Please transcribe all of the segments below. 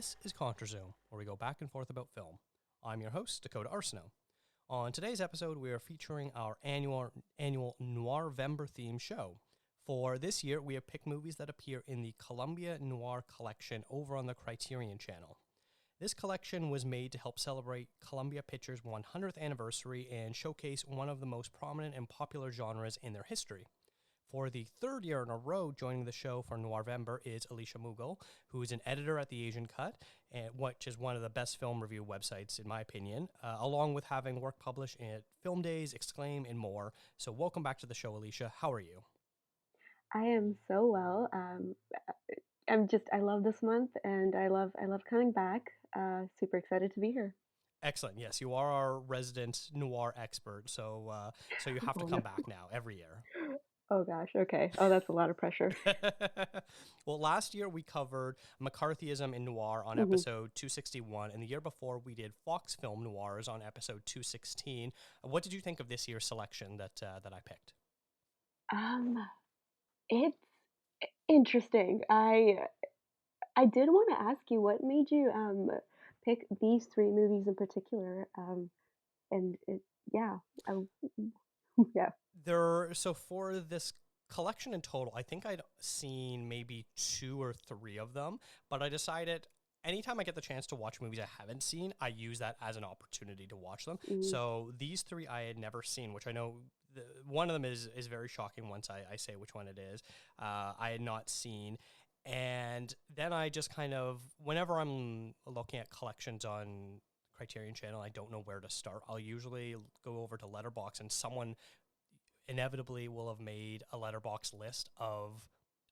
This is ContraZoom, where we go back and forth about film. I'm your host, Dakota Arsenault. On today's episode, we are featuring our annual Noirvember themed show. For this year, we have picked movies that appear in the Columbia Noir collection over on the Criterion channel. This collection was made to help celebrate Columbia Pictures' 100th anniversary and showcase one of the most prominent and popular genres in their history. For the third year in a row, joining the show for Noirvember is Alicia Mughal, who is an editor at The Asian Cut, which is one of the best film review websites, in my opinion, along with having work published at Film Days, Exclaim, and more. So welcome back to the show, Alicia. How are you? I am so well. I love this month, and I love coming back. Super excited to be here. Excellent. Yes, you are our resident noir expert, so you have to Oh come no. back now every year. Oh gosh. Okay. Oh, that's a lot of pressure. Well, last year we covered McCarthyism in noir on hmm episode 261, and the year before we did Fox film noirs on episode 216. What did you think of this year's selection that I picked? Um, it's interesting. I did want to ask you what made you pick these three movies in particular. And it, yeah, I, yeah. So for this collection in total, I think I'd seen maybe two or three of them, but I decided anytime I get the chance to watch movies I haven't seen, I use that as an opportunity to watch them. Mm, So these three I had never seen, which I know one of them is very shocking once I say which one it is. I had not seen. And then I just kind of, whenever I'm looking at collections on Criterion Channel, I don't know where to start. I'll usually go over to Letterbox, and someone inevitably will have made a letterbox list of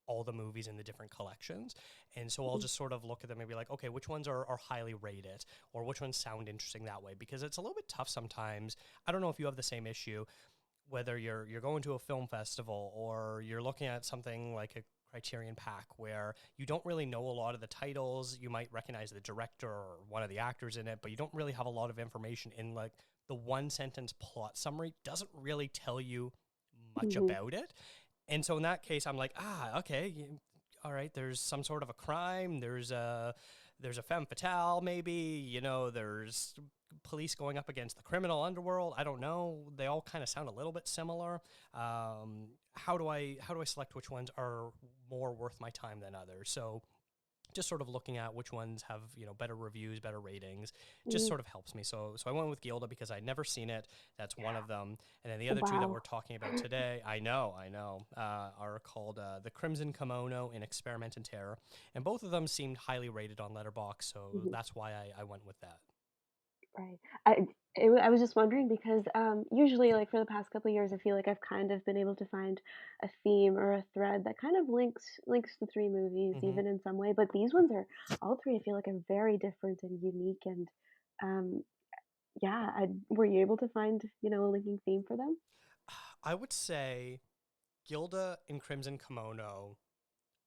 all the movies in the different collections. And so I'll mm, just sort of look at them and be like, okay, which ones are highly rated, or which ones sound interesting that way? Because it's a little bit tough sometimes. I don't know if you have the same issue, whether you're going to a film festival or you're looking at something like a Criterion pack where you don't really know a lot of the titles. You might recognize the director or one of the actors in it, but you don't really have a lot of information in, like, the one sentence plot summary doesn't really tell you much mhm, about it. And so in that case, I'm like, okay, all right, there's some sort of a crime. There's a femme fatale, maybe, there's police going up against the criminal underworld. I don't know. They all kind of sound a little bit similar. How do I select which ones are more worth my time than others? So just sort of looking at which ones have, better reviews, better ratings, just mm. sort of helps me. So I went with Gilda because I'd never seen it. That's one of them. And then the other two that we're Wow. talking about today, are called The Crimson Kimono and Experiment in Terror. And both of them seemed highly rated on Letterboxd, so Mhm. that's why I went with that. Right. I was just wondering because usually, like for the past couple of years, I feel like I've kind of been able to find a theme or a thread that kind of links the three movies, hmm even in some way. But these ones are all three. I feel like are very different and unique. And um, yeah, were you able to find a linking theme for them? I would say Gilda and Crimson Kimono,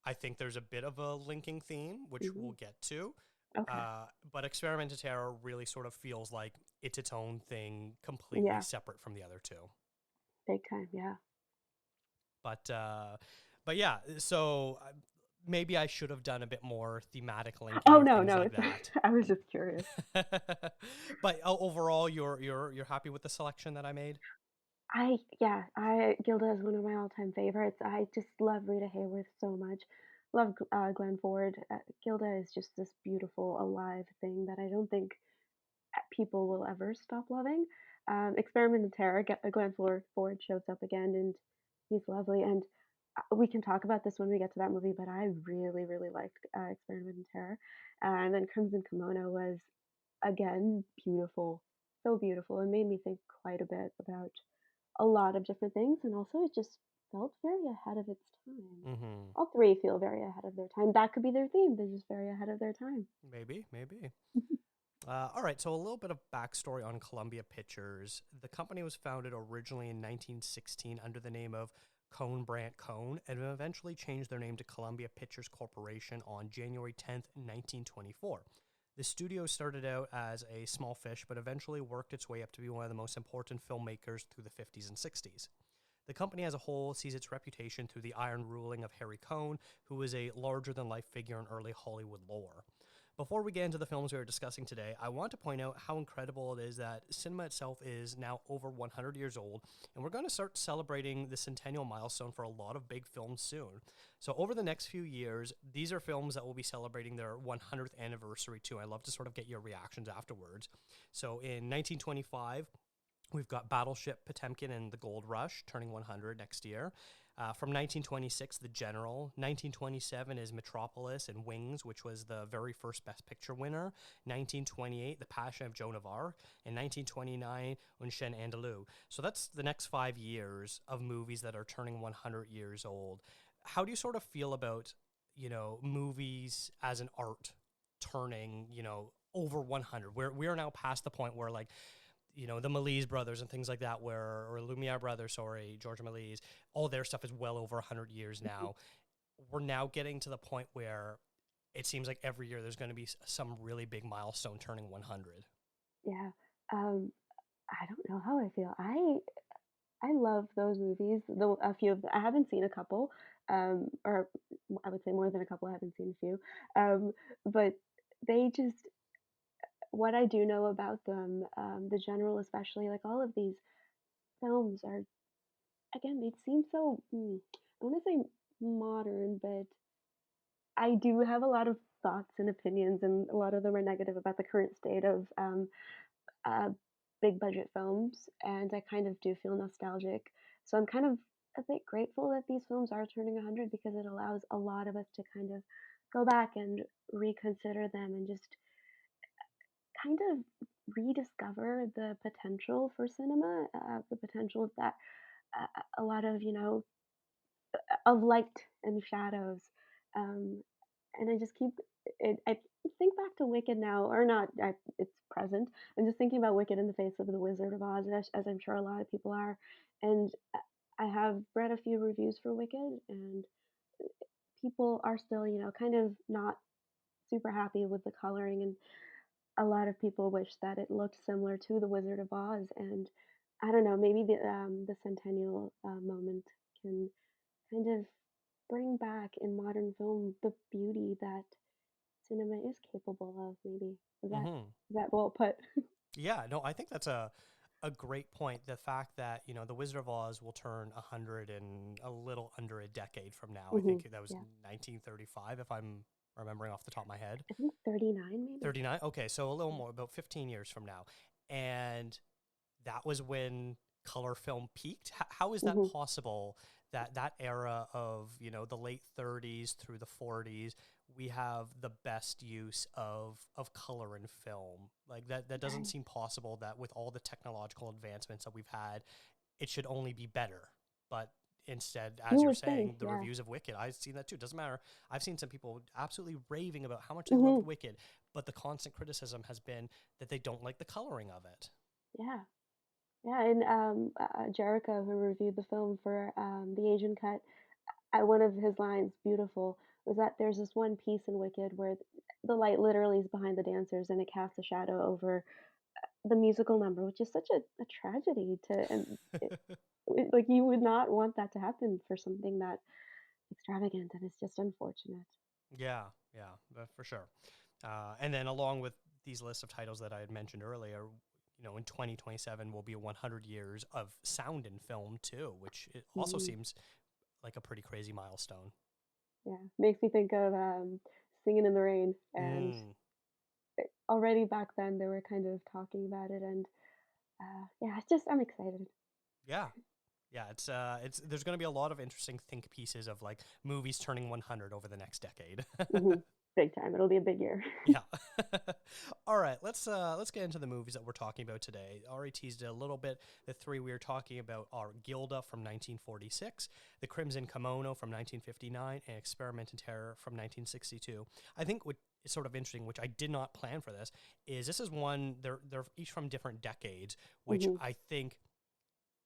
I think there's a bit of a linking theme, which we'll hmm get to. Okay. But Experiment in Terror really sort of feels like it's its own thing, completely Yeah. separate from the other two. Big time. Yeah. But uh, but yeah, so maybe I should have done a bit more thematic linking Oh or no, things no. like It's that. I was just curious. But overall, you're happy with the selection that I made? I Gilda is one of my all-time favorites. I just love Rita Hayworth so much. Love Glenn Ford. Gilda is just this beautiful, alive thing that I don't think people will ever stop loving. Experiment in Terror. Ford shows up again, and he's lovely. And we can talk about this when we get to that movie. But I really, really liked Experiment in Terror. And then Crimson Kimono was again beautiful, so beautiful. It made me think quite a bit about a lot of different things, and also it just felt very ahead of its time. hmm All three feel very ahead of their time. That could be their theme. They're just very ahead of their time. Maybe. All right, so a little bit of backstory on Columbia Pictures. The company was founded originally in 1916 under the name of Cohn Brandt Cohn, and eventually changed their name to Columbia Pictures Corporation on January 10th, 1924. The studio started out as a small fish, but eventually worked its way up to be one of the most important filmmakers through the 50s and 60s. The company as a whole sees its reputation through the iron ruling of Harry Cohn, who was a larger-than-life figure in early Hollywood lore. Before we get into the films we are discussing today, I want to point out how incredible it is that cinema itself is now over 100 years old, and we're going to start celebrating the centennial milestone for a lot of big films soon. So over the next few years, these are films that will be celebrating their 100th anniversary too. I love to sort of get your reactions afterwards. So in 1925, we've got Battleship Potemkin and the Gold Rush turning 100 next year. From 1926, The General. 1927 is Metropolis and Wings, which was the very first Best Picture winner. 1928, The Passion of Joan of Arc. And 1929, Un Chien Andalou. So that's the next 5 years of movies that are turning 100 years old. How do you sort of feel about, movies as an art turning, over 100? We are now past the point where, like, the Malese brothers and things like that, or Lumiere brothers, George Malese, all their stuff is well over 100 years now. We're now getting to the point where it seems like every year there's going to be some really big milestone turning 100. Yeah. I don't know how I feel. I love those movies. Though a few of them, I haven't seen a couple, or I would say more than a couple. I haven't seen a few, but they just what I do know about them, the general especially, like all of these films are again they seem so I want to say modern, but I do have a lot of thoughts and opinions, and a lot of them are negative about the current state of uh, big budget films, and I kind of do feel nostalgic. So I'm kind of a bit grateful that these films are turning 100 because it allows a lot of us to kind of go back and reconsider them and just kind of rediscover the potential for cinema, the potential that a lot of, of light and shadows. Um, and I just keep I think back to Wicked now, or not. It's present. I'm just thinking about Wicked in the face of the Wizard of Oz, as I'm sure a lot of people are. And I have read a few reviews for Wicked, and people are still, kind of not super happy with the coloring, and a lot of people wish that it looked similar to the Wizard of Oz. And I don't know, maybe the centennial moment can kind of bring back in modern film the beauty that cinema is capable of. Maybe Mm-hmm. is that well put? Yeah, no, I think that's a great point. The fact that, the Wizard of Oz will turn 100 in a little under a decade from now. I Hmm. think that was Yeah, 1935, if I'm remembering off the top of my head. I think 39 maybe. 39? Okay, so a little Yeah. more, about 15 years from now. And that was when color film peaked. How is that Hmm. possible that that era of, the late 30s through the 40s, we have the best use of color in film? Like that doesn't Right. seem possible that with all the technological advancements that we've had, it should only be better. But instead, You as you're would think, saying, the yeah. reviews of Wicked, I've seen that too. Doesn't matter. I've seen some people absolutely raving about how much they Hmm. loved Wicked, but the constant criticism has been that they don't like the coloring of it. Yeah. Yeah, and Jericho, who reviewed the film for the Asian cut, one of his lines, beautiful, was that there's this one piece in Wicked where the light literally is behind the dancers and it casts a shadow over the musical number, which is such a tragedy to, and like you would not want that to happen for something that extravagant, and it's just unfortunate. Yeah, yeah, for sure. And then along with these lists of titles that I had mentioned earlier, in 2027 will be 100 years of sound in film too, which it also Hmm. seems like a pretty crazy milestone. Yeah, makes me think of Singing in the Rain, and Mm, already back then they were kind of talking about it, and yeah, it's just I'm excited. yeah. Yeah, it's there's going to be a lot of interesting think pieces of like movies turning 100 over the next decade. Hmm. Big time. It'll be a big year. Yeah. All right, let's get into the movies that we're talking about today. Already teased it a little bit. The three we are talking about are Gilda from 1946, The Crimson Kimono from 1959, and Experiment in Terror from 1962. I think what is sort of interesting, which I did not plan for this is one they're each from different decades, which Hmm. I think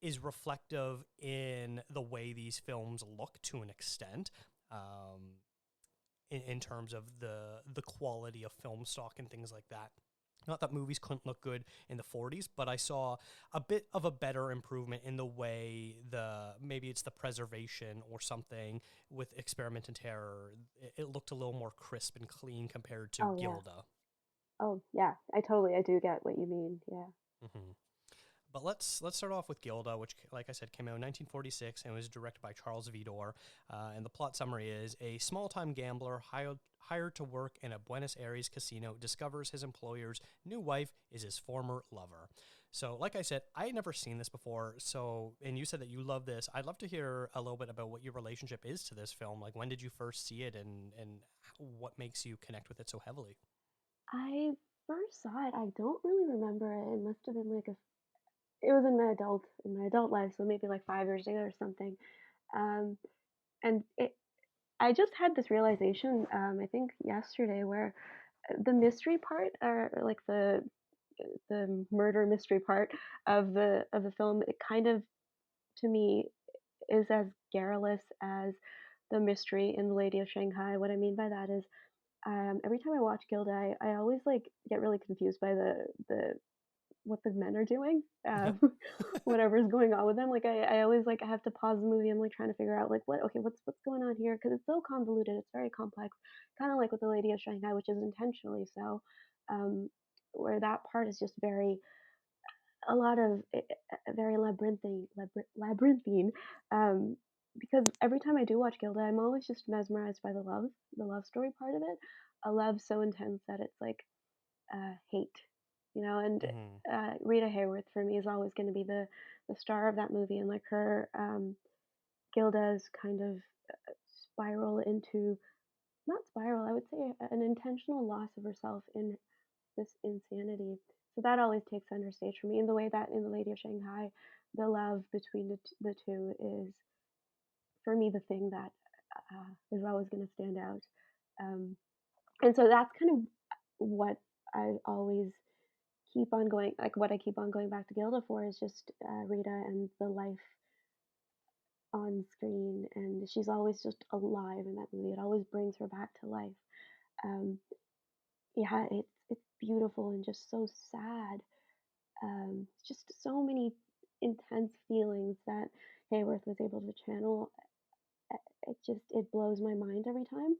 is reflective in the way these films look to an extent. In terms of the quality of film stock and things like that. Not that movies couldn't look good in the 40s, but I saw a bit of a better improvement in the way maybe it's the preservation or something with Experiment in Terror. It looked a little more crisp and clean compared to Oh yeah. Gilda. Oh yeah. I do get what you mean. Yeah. Hmm. But let's start off with Gilda, which, like I said, came out in 1946 and was directed by Charles Vidor. And the plot summary is a small-time gambler hired to work in a Buenos Aires casino discovers his employer's new wife is his former lover. So, like I said, I had never seen this before. So, and you said that you love this. I'd love to hear a little bit about what your relationship is to this film. Like, when did you first see it, and what makes you connect with it so heavily? I first saw it. I don't really remember it. It must have been like a. It was in my adult life, so maybe like 5 years ago or something. Um, and I just had this realization. I think yesterday, where the mystery part, or like the murder mystery part of the film, it kind of to me is as garrulous as the mystery in The Lady of Shanghai. What I mean by that is, every time I watch Gilda, I always like get really confused by the what the men are doing, Yep. whatever's going on with them. Like I always like I have to pause the movie. I'm like trying to figure out like what's going on here because it's so convoluted. It's very complex, kind of like with The Lady of Shanghai, which is intentionally so. Um, where that part is just very a lot of very labyrinthine. Um, because every time I do watch Gilda, I'm always just mesmerized by the love story part of it. A love so intense that it's like hate, you know. And Hmm. Rita Hayworth for me is always going to be the star of that movie, and like her Gilda's kind of spiral into not spiral, I would say an intentional loss of herself in this insanity. So that always takes center stage for me. In the way that in The Lady of Shanghai, the love between the two is for me the thing that is always going to stand out. Um, and so that's kind of what I always keep on going, like what I keep on going back to Gilda for is just Rita and the life on screen, and she's always just alive in that movie. It always brings her back to life. Um, yeah, it's beautiful and just so sad. Just so many intense feelings that Hayworth was able to channel. It blows my mind every time.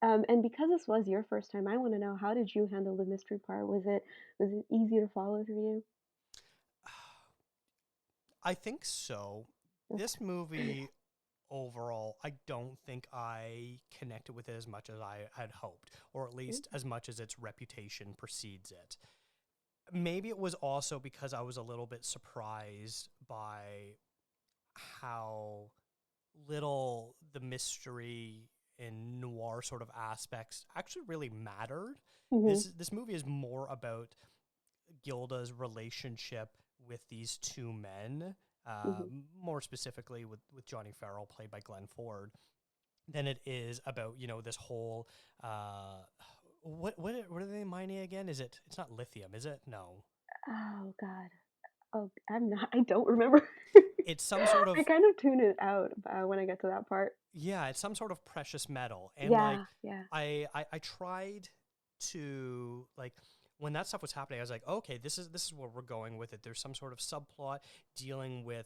And because this was your first time, I want to know, how did you handle the mystery part? Was it easy to follow for you? I think so. This movie overall, I don't think I connected with it as much as I had hoped, or at least as much as its reputation precedes it. Maybe it was also because I was a little bit surprised by how little the mystery and noir sort of aspects actually really mattered. Mhm. This movie is more about Gilda's relationship with these two men, Mhm. more specifically with Johnny Farrell, played by Glenn Ford, than it is about this whole uh, what are they mining again? It's not lithium, is it? No, Oh God. Oh, I'm not. I don't remember. it's some sort I of kind of tune it out when I get to that part. yeah, it's some sort of precious metal, and like Yeah, yeah. I tried to like when that stuff was happening, I was like, okay, this is where we're going with it. There's some sort of subplot dealing with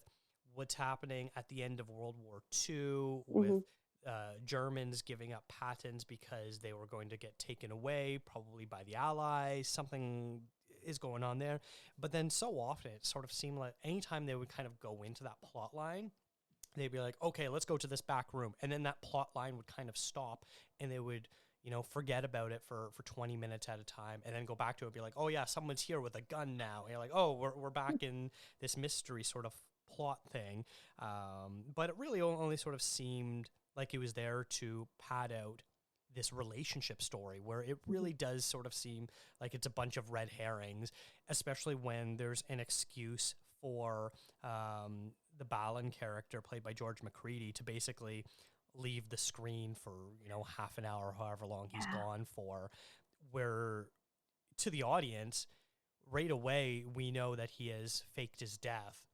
what's happening at the end of World War II with Mhm. Germans giving up patents because they were going to get taken away, probably by the Allies. Something is going on there. But then so often it sort of seemed like anytime they would kind of go into that plot line, they'd be like, okay, let's go to this back room. And then that plot line would kind of stop and they would, forget about it for 20 minutes at a time and then go back to it and be like, oh yeah, someone's here with a gun now. And you're like, oh, we're back in this mystery sort of plot thing. But it really only sort of seemed like it was there to pad out this relationship story where it Mhm. really does sort of seem like it's a bunch of red herrings, especially when there's an excuse for the Balin character played by George McCready to basically leave the screen for half an hour, however long he's Yeah. gone for, where to the audience right away we know that he has faked his death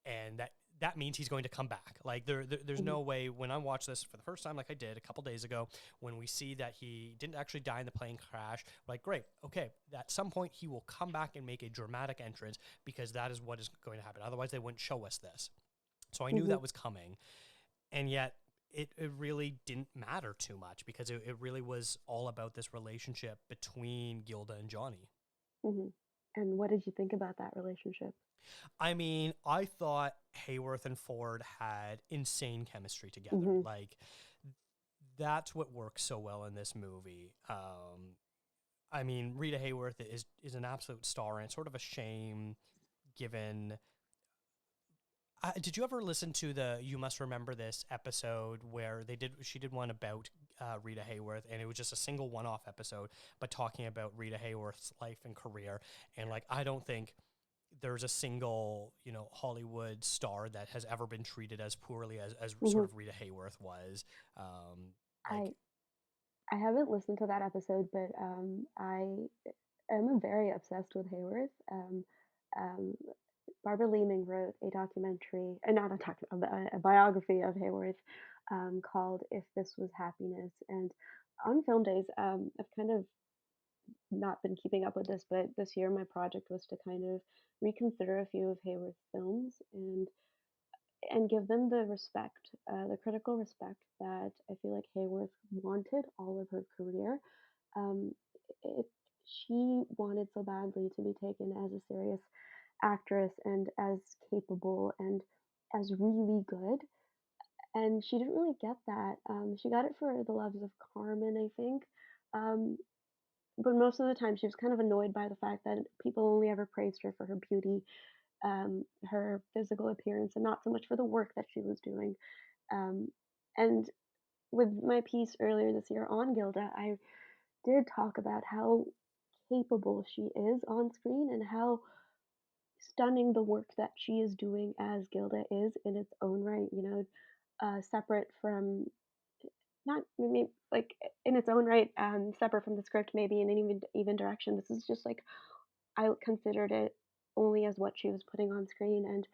and that that means he's going to come back. Like there's Mhm. no way when I watched this for the first time, like I did a couple days ago, when we see that he didn't actually die in the plane crash, like great, okay, at some point he will come back and make a dramatic entrance because that is what is going to happen. Otherwise, they wouldn't show us this. So I knew Mhm. that was coming, and yet it really didn't matter too much because it really was all about this relationship between Gilda and Johnny. Mhm. And what did you think about that relationship? I mean, I thought Hayworth and Ford had insane chemistry together. Mhm. Like, that's what works so well in this movie. I mean, Rita Hayworth is an absolute star, and it's sort of a shame given. Did you ever listen to the "You Must Remember This" episode where she did one about Rita Hayworth, and it was just a single one-off episode, but talking about Rita Hayworth's life and career, and like I don't think there's a single, Hollywood star that has ever been treated as poorly as sort Mhm. of Rita Hayworth was. Like, I I haven't listened to that episode, but I am very obsessed with Hayworth. Um, Barbara Leeming wrote a documentary, not a doc, a biography of Hayworth called "If This Was Happiness." And on film days, I've kind of not been keeping up with this, but this year my project was to kind of reconsider a few of Hayworth's films and give them the respect, the critical respect that I feel like Hayworth wanted all of her career. Um, it, she wanted so badly to be taken as a serious actress and as capable and as really good. And she didn't really get that. She got it for The Loves of Carmen, I think. Um, but most of the time, she was kind of annoyed by the fact that people only ever praised her for her beauty, her physical appearance, and not so much for the work that she was doing. Um, and with my piece earlier this year on Gilda, I did talk about how capable she is on screen and how stunning the work that she is doing as Gilda is in its own right, separate from not maybe like in its own right, separate from the script, maybe in an even direction. This is just like I considered it only as what she was putting on screen, and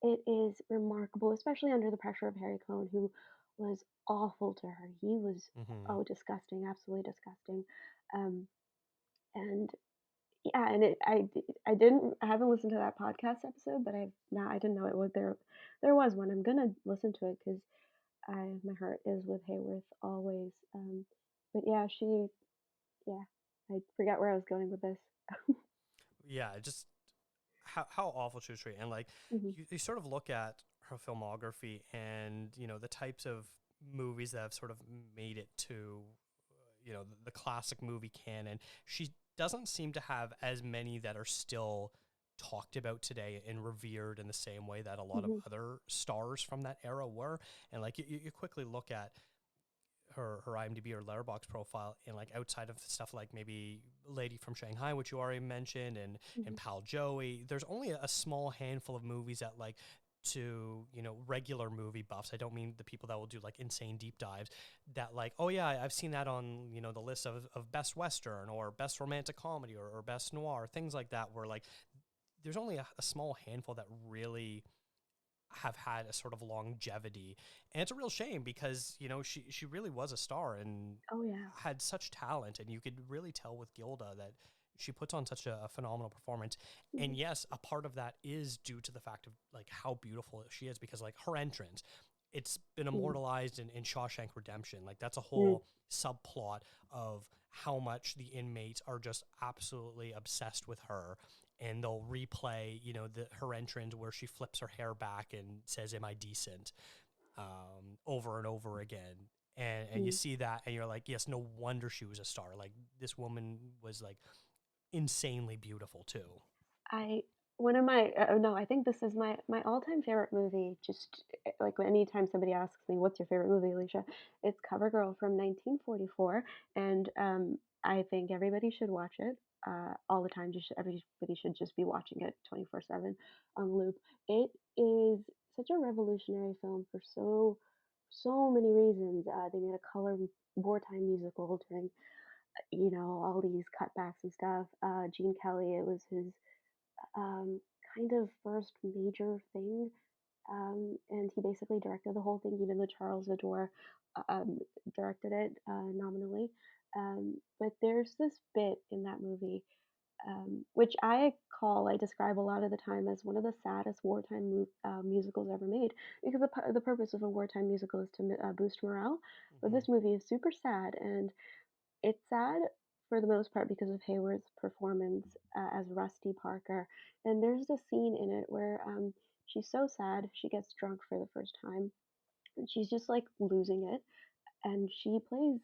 it is remarkable, especially under the pressure of Harry Cohn, who was awful to her. He was mhm. oh disgusting, absolutely disgusting. Um, and yeah, and I haven't listened to that podcast episode, but I didn't know it was there was one. I'm gonna listen to it because I my heart is with Hayworth always. But yeah, yeah, I forgot where I was going with this. Yeah, just how awful she was treated, and like Hmm. you sort of look at her filmography, and the types of movies that have sort of made it to the classic movie canon. She doesn't seem to have as many that are still talked about today and revered in the same way that a lot of Hmm. other stars from that era were. And like you quickly look at her IMDb or Letterboxd profile, and like outside of stuff like maybe Lady from Shanghai, which you already mentioned, and Hmm. Pal Joey, there's only a small handful of movies that like to regular movie buffs. I don't mean the people that will do like insane deep dives that like, oh yeah, I've seen that on the list of best western or best romantic comedy or best noir, things like that, where like there's only a small handful that really have had a sort of longevity. And it's a real shame because she really was a star and Oh yeah. had such talent, and you could really tell with Gilda that she puts on such a phenomenal performance. And Mhm. yes, a part of that is due to the fact of like how beautiful she is, because like her entrance, it's been Mhm. immortalized in Shawshank Redemption. Like that's a Mm. whole subplot of how much the inmates are just absolutely obsessed with her, and they'll replay her entrance where she flips her hair back and says, "Am I decent?" Over and over again. And you Mm. see that and you're like, yes, no wonder she was a star. Like this woman was like insanely beautiful too. I one of my no, I think this is my all-time favorite movie. Just like anytime somebody asks me, "What's your favorite movie, Alicia?" It's CoverGirl from 1944, and I think everybody should watch it all the time. Just everybody should just be watching it 24/7 on loop. It is such a revolutionary film for so many reasons. They made a color wartime musical during all these cutbacks and stuff. Gene Kelly, it was his um, kind of first major thing. and he basically directed the whole thing, even though Charles Adore directed it nominally. But there's this bit in that movie which I describe a lot of the time as one of the saddest wartime musicals ever made, because the purpose of a wartime musical is to boost morale. But Hmm. this movie is super sad, and it's sad for the most part because of Hayward's performance as Rusty Parker. And there's a scene in it where she's so sad, she gets drunk for the first time, and she's just like losing it, and she plays,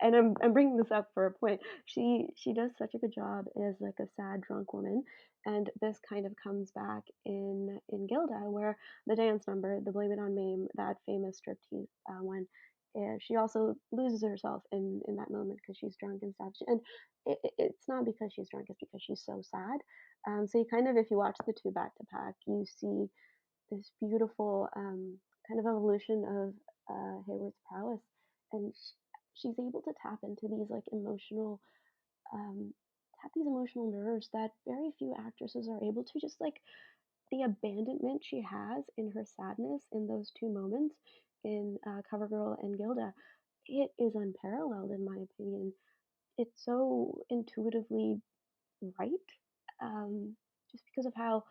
and I'm bringing this up for a point. She does such a good job as like a sad drunk woman, and this kind of comes back in Gilda, where the dance number, the Blame It on Mame, that famous striptease one. She also loses herself in that moment because she's drunk and stuff. And it's not because she's drunk; it's because she's so sad. So you kind of, if you watch the two back to back, you see this beautiful kind of evolution of Hayward's prowess, and she's able to tap these emotional nerves that very few actresses are able to. Just like the abandonment she has in her sadness in those two moments in CoverGirl and Gilda, it is unparalleled in my opinion. It's so intuitively right, um, just because of how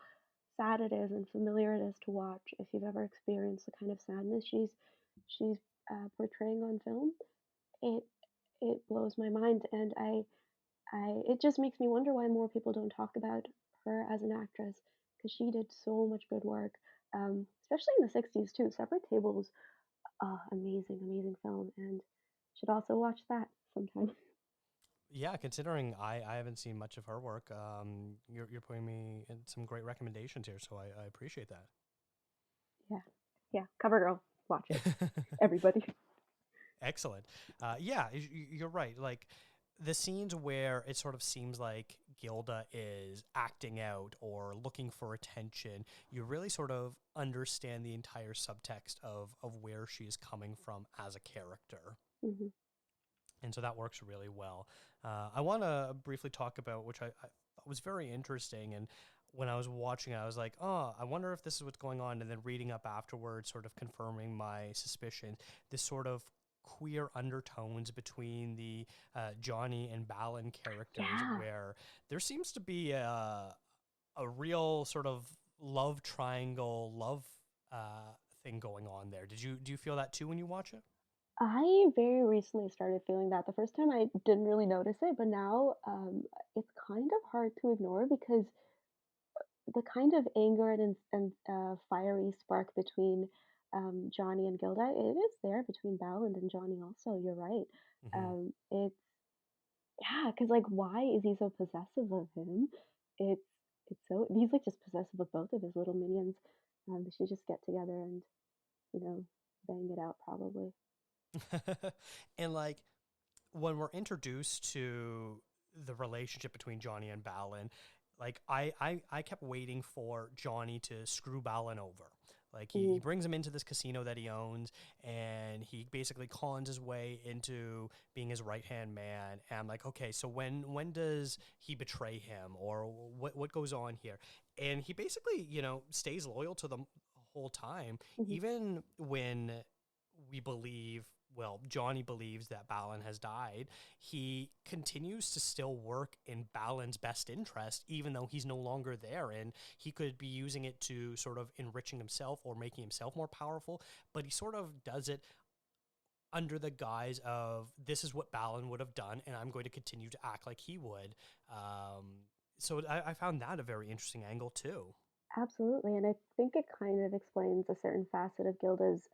sad it is and familiar it is to watch. If you've ever experienced the kind of sadness she's portraying on film, it it blows my mind, and I it just makes me wonder why more people don't talk about her as an actress, because she did so much good work, especially in the '60s too. Separate Tables, amazing, amazing film, and should also watch that sometime. Yeah, considering I haven't seen much of her work, you're putting me in some great recommendations here, so I appreciate Yeah, yeah, CoverGirl, watch it, that. everybody. Excellent. Yeah, you're right. Like the scenes where it sort of seems like Gilda is acting out or looking for attention, you really sort of understand the entire subtext of where she is coming from as a character. Hmm. And so that works really well. I want to briefly talk about, which I thought was very interesting. And when I was watching it, I was like, oh, I wonder if this is what's going on. And then reading up afterwards, sort of confirming my suspicions, this sort of queer undertones between the Johnny and Balin characters, Yeah, where there seems to be a real sort of love triangle, love thing going on there. Do you feel that too when you watch it? I very recently started feeling that. The first time I didn't really notice it, but now it's kind of hard to ignore because the kind of anger and fiery spark between Johnny and Gilda, it is there between Balland and Johnny also. You're right. Hmm. It's yeah, because like, why is he so possessive of him? It's he's like just possessive of both of his little minions. They should just get together and you know bang it out probably. And like when we're introduced to the relationship between Johnny and Balin, like I kept waiting for Johnny to screw Balin over. Like he Mhm. brings him into this casino that he owns, and he basically cons his way into being his right hand man. And I'm like, okay, so when does he betray him, or what goes on here? And he basically, stays loyal to them the whole time, Mhm. even when we believe, well, Johnny believes that Balin has died, he continues to still work in Balin's best interest, even though he's no longer there. And he could be using it to sort of enriching himself or making himself more powerful. But he sort of does it under the guise of this is what Balin would have done, and I'm going to continue to act like he would. So I found that a very interesting angle, too. Absolutely, and I think it kind of explains a certain facet of Gilda's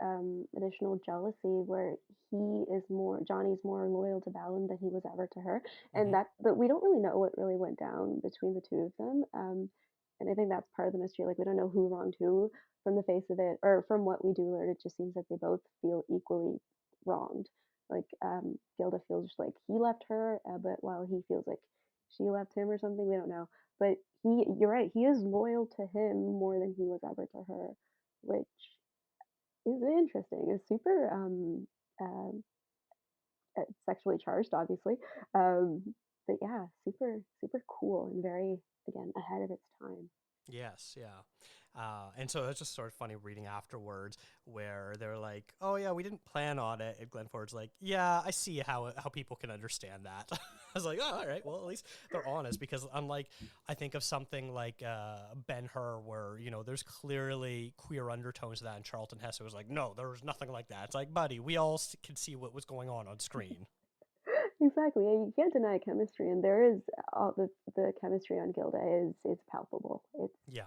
additional jealousy, where Johnny's more loyal to Balin than he was ever to her, and Hmm. but we don't really know what really went down between the two of them, and I think that's part of the mystery. Like we don't know who wronged who from the face of it, or from what we do learn. It just seems that they both feel equally wronged. Like Gilda feels like he left her, but while he feels like she left him or something, we don't know. But you're right, he is loyal to him more than he was ever to her, which is interesting. Is super um, sexually charged, obviously, but yeah, super super cool and very again ahead of its time. Yes, yeah. And so it's just sort of funny reading afterwards where they're like, "Oh yeah, we didn't plan on it." And Glenn Ford's like, "Yeah, I see how people can understand that." I was like, "Oh, all right. Well, at least they're honest." Because unlike, I think of something like Ben-Hur, where there's clearly queer undertones to that, and Charlton Heston was like, "No, there was nothing like that." It's like, buddy, we all can see what was going on screen. Exactly. Yeah, you can't deny chemistry, and there is all the chemistry on Gilda is palpable. Yeah.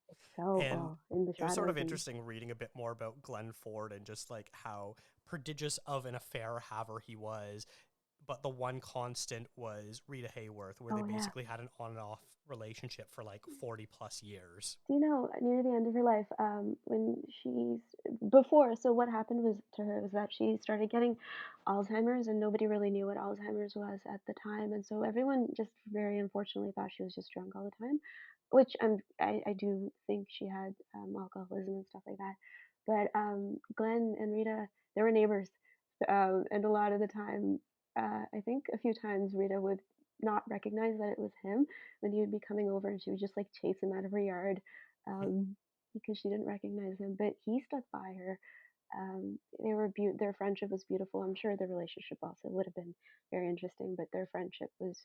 It's so And well in the it was sort shadows of and interesting reading a bit more about Glenn Ford and just like how prodigious of an affair haver he was. But the one constant was Rita Hayworth, where they oh yeah. basically had an on and off relationship for like 40 plus years. Do you know near the end of her life, when she's before? So what happened was to her was that she started getting Alzheimer's, and nobody really knew what Alzheimer's was at the time, and so everyone just very unfortunately thought she was just drunk all the time, which I do think she had alcoholism and stuff like that. But Glenn and Rita, they were neighbors, and a lot of the time, I think a few times Rita would not recognize that it was him when he would be coming over, and she would just like chase him out of her yard, um, because she didn't recognize him. But he stuck by her. Their friendship was beautiful. I'm sure their relationship also would have been very interesting, but their friendship was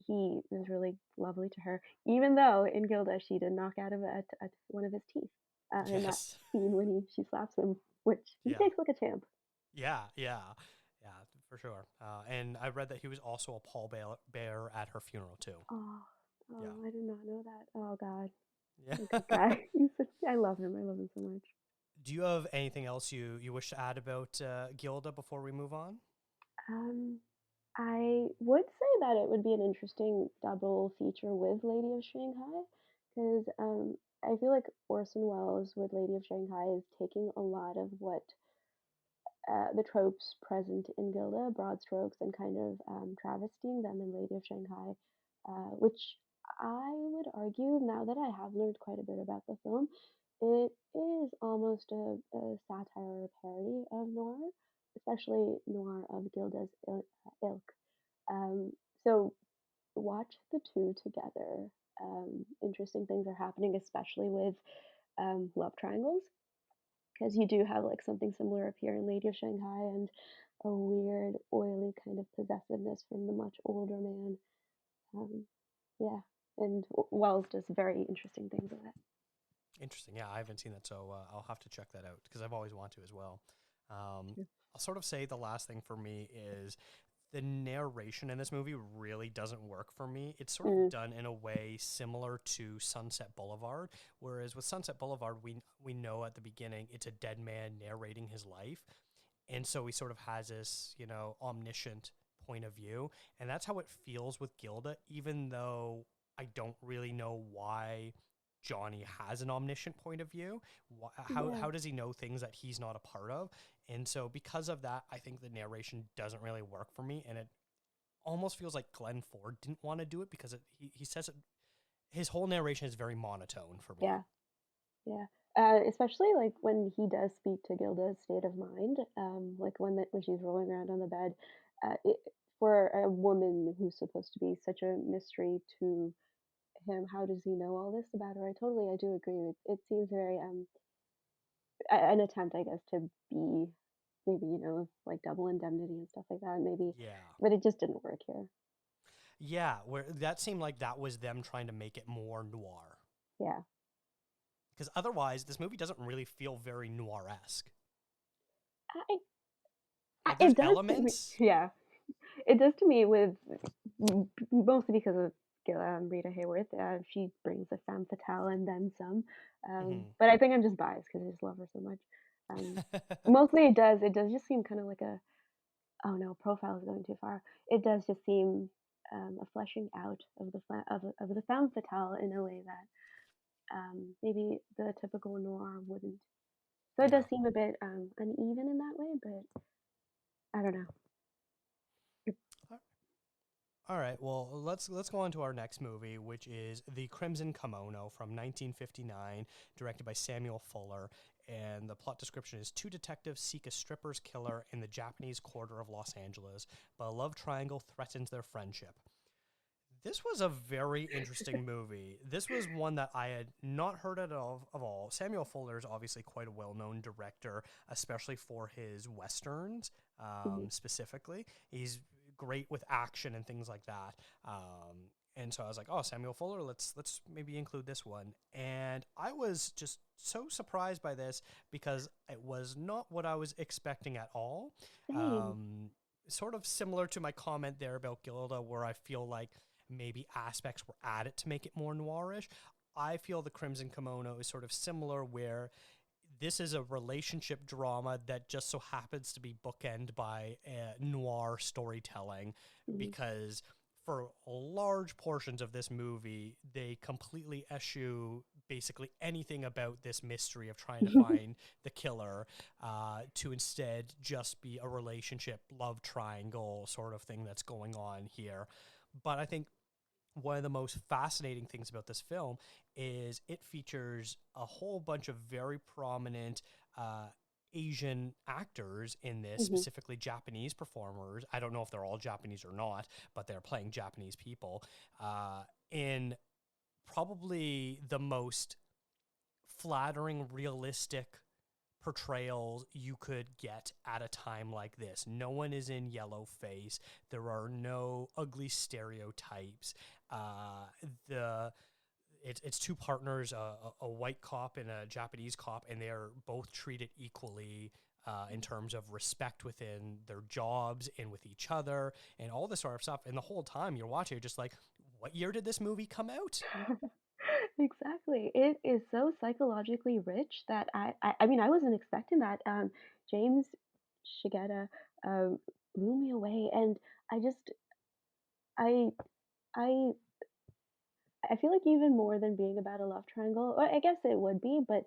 he was really lovely to her. Even though in Gilda she did knock out of one of his teeth in that Yes. scene when she slaps him, which he Yeah. takes like a champ. Yeah. Yeah. Yeah, for sure. And I read that he was also a pallbearer at her funeral, too. Oh, Yeah. I did not know that. Oh God, Yeah. what a good guy. I love him. I love him so much. Do you have anything else you wish to add about Gilda before we move on? Um, I would say that it would be an interesting double feature with Lady of Shanghai, because I feel like Orson Welles with Lady of Shanghai is taking a lot of what the tropes present in Gilda, broad strokes, and kind of travestying them in Lady of Shanghai, which I would argue, now that I have learned quite a bit about the film, it is almost a satire or parody of noir, especially noir of Gilda's ilk. Um, so watch the two together. Interesting things are happening, especially with love triangles, because you do have like something similar up here in Lady of Shanghai, and a weird, oily kind of possessiveness from the much older man. Um, yeah, and Wells does very interesting things with it. Interesting. Yeah, I haven't seen that, so I'll have to check that out because I've always wanted to as well. True. I'll sort of say the last thing for me is the narration in this movie really doesn't work for me. It's sort of Mm, done in a way similar to Sunset Boulevard, whereas with Sunset Boulevard, we know at the beginning it's a dead man narrating his life, and so he sort of has this omniscient point of view, and that's how it feels with Gilda, even though I don't really know why Johnny has an omniscient point of view. yeah, How does he know things that he's not a part of? And so because of that, I think the narration doesn't really work for me, and it almost feels like Glenn Ford didn't want to do it because he says it, his whole narration is very monotone for me. yeah, yeah. Especially like when he does speak to Gilda's state of mind, like when she's rolling around on the bed, for a woman who's supposed to be such a mystery to him, how does he know all this about her? I do agree. It seems very an attempt, I guess, to be maybe like double indemnity and stuff like that. Maybe, Yeah. but it just didn't work here. Yeah, where that seemed like that was them trying to make it more noir. Yeah, Because otherwise, this movie doesn't really feel very noir-esque. I, Like, there's it does to me. elements. Yeah, it does to me with mostly because of Rita Hayworth. She brings a femme fatale and then some. Hmm. But I think I'm just biased because I just love her so much. Um, Mostly it does. It does just seem kind of like a, oh no, profile is going too far. It does just seem a fleshing out of of the femme fatale in a way that maybe the typical noir wouldn't. So it does Yeah. seem a bit uneven in that way, but I don't know. All right. Well, let's go on to our next movie, which is The Crimson Kimono from 1959, directed by Samuel Fuller. And the plot description is two detectives seek a stripper's killer in the Japanese quarter of Los Angeles, but a love triangle threatens their friendship. This was a very interesting movie. This was one that I had not heard of all. Samuel Fuller is obviously quite a well-known director, especially for his westerns, Mhm. specifically. He's great with action and things like that. And so I was like, "Oh, Samuel Fuller, let's maybe include this one." And I was just so surprised by this because it was not what I was expecting at all. Same. Um, Sort of similar to my comment there about Gilda, where I feel like maybe aspects were added to make it more noirish. I feel the Crimson Kimono is sort of similar, where this is a relationship drama that just so happens to be bookend by noir storytelling, Mhm. because for large portions of this movie, they completely eschew basically anything about this mystery of trying to find the killer, to instead just be a relationship love triangle sort of thing that's going on here. But I think one of the most fascinating things about this film is it features a whole bunch of very prominent uh, Asian actors in this, Mhm. specifically Japanese performers. I don't know if they're all Japanese or not, but they're playing Japanese people in probably the most flattering, realistic portrayals you could get at a time like this. No one is in yellow face. There are no ugly stereotypes. Uh, the it's two partners, a white cop and a Japanese cop, and they're both treated equally. In terms of respect within their jobs and with each other and all this sort of stuff. And the whole time you're watching, you're just like, what year did this movie come out? Exactly. It is so psychologically rich that I mean, I wasn't expecting that. James Shigeta um, blew me away, and I just I I I feel like even more than being about a love triangle, or I guess it would be, but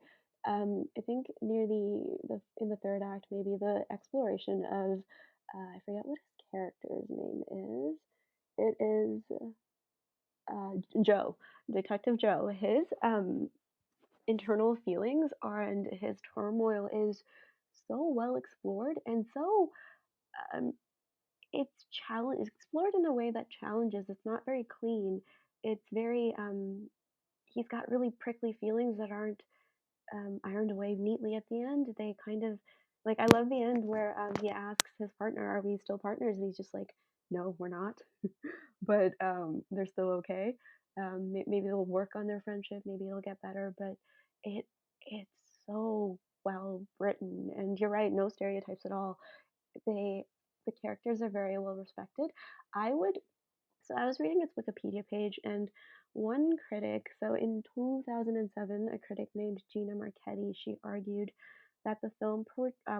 I think near the in the third act, maybe the exploration of I forget what his character's name is. It is Joe, Detective Joe. His internal feelings are and his turmoil is so well explored and so um, it's explored in a way that challenges. It's not very clean. It's very he's got really prickly feelings that aren't ironed away neatly at the end. They kind of like I love the end where he asks his partner, "Are we still partners?" And he's just like, "No, we're not," but they're still okay. Maybe they'll work on their friendship. Maybe it'll get better. But it it's so well written, and you're right, no stereotypes at all. They the characters are very well respected. I would so I was reading its Wikipedia page, and one critic, so in 2007, a critic named Gina Marchetti, she argued that the film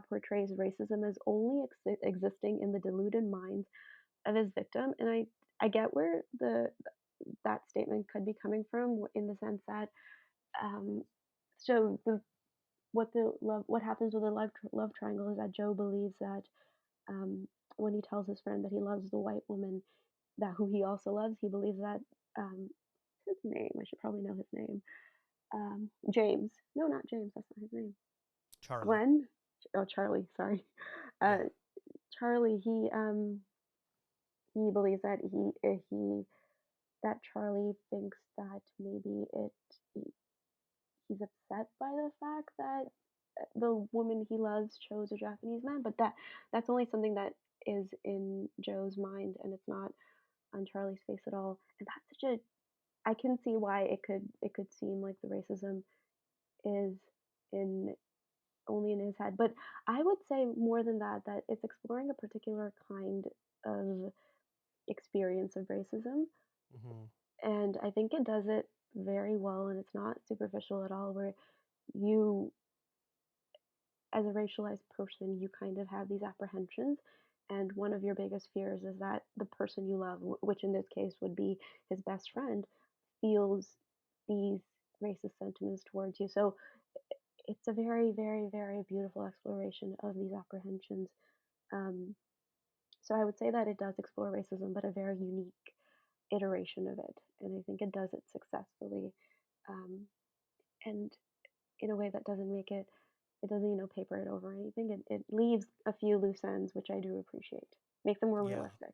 portrays racism as only existing in the deluded minds of his victim, and I get where the that statement could be coming from in the sense that um, so what happens with the love triangle is that Joe believes that um, when he tells his friend that he loves the white woman that who he also loves. He believes that his name. I should probably know his name. James. No, not James. That's not his name. Charlie. Glenn. Oh, Charlie. Sorry. Yeah. Uh, Charlie. He believes that he that Charlie thinks that maybe he, he's upset by the fact that the woman he loves chose a Japanese man, but that's only something that is in Joe's mind, and it's not on Charlie's face at all. And that's such a I can see why it could seem like the racism is in only in his head. But I would say more than that, that it's exploring a particular kind of experience of racism. Hmm. And I think it does it very well and it's not superficial at all where you as a racialized person you kind of have these apprehensions and one of your biggest fears is that the person you love, which in this case would be his best friend, feels these racist sentiments towards you. So it's a very, very, very beautiful exploration of these apprehensions. Um, so I would say that it does explore racism, but a very unique iteration of it, and I think it does it successfully, um, and in a way that doesn't make it. It doesn't, paper it over or anything. It leaves a few loose ends, which I do appreciate. Make them more Yeah. realistic.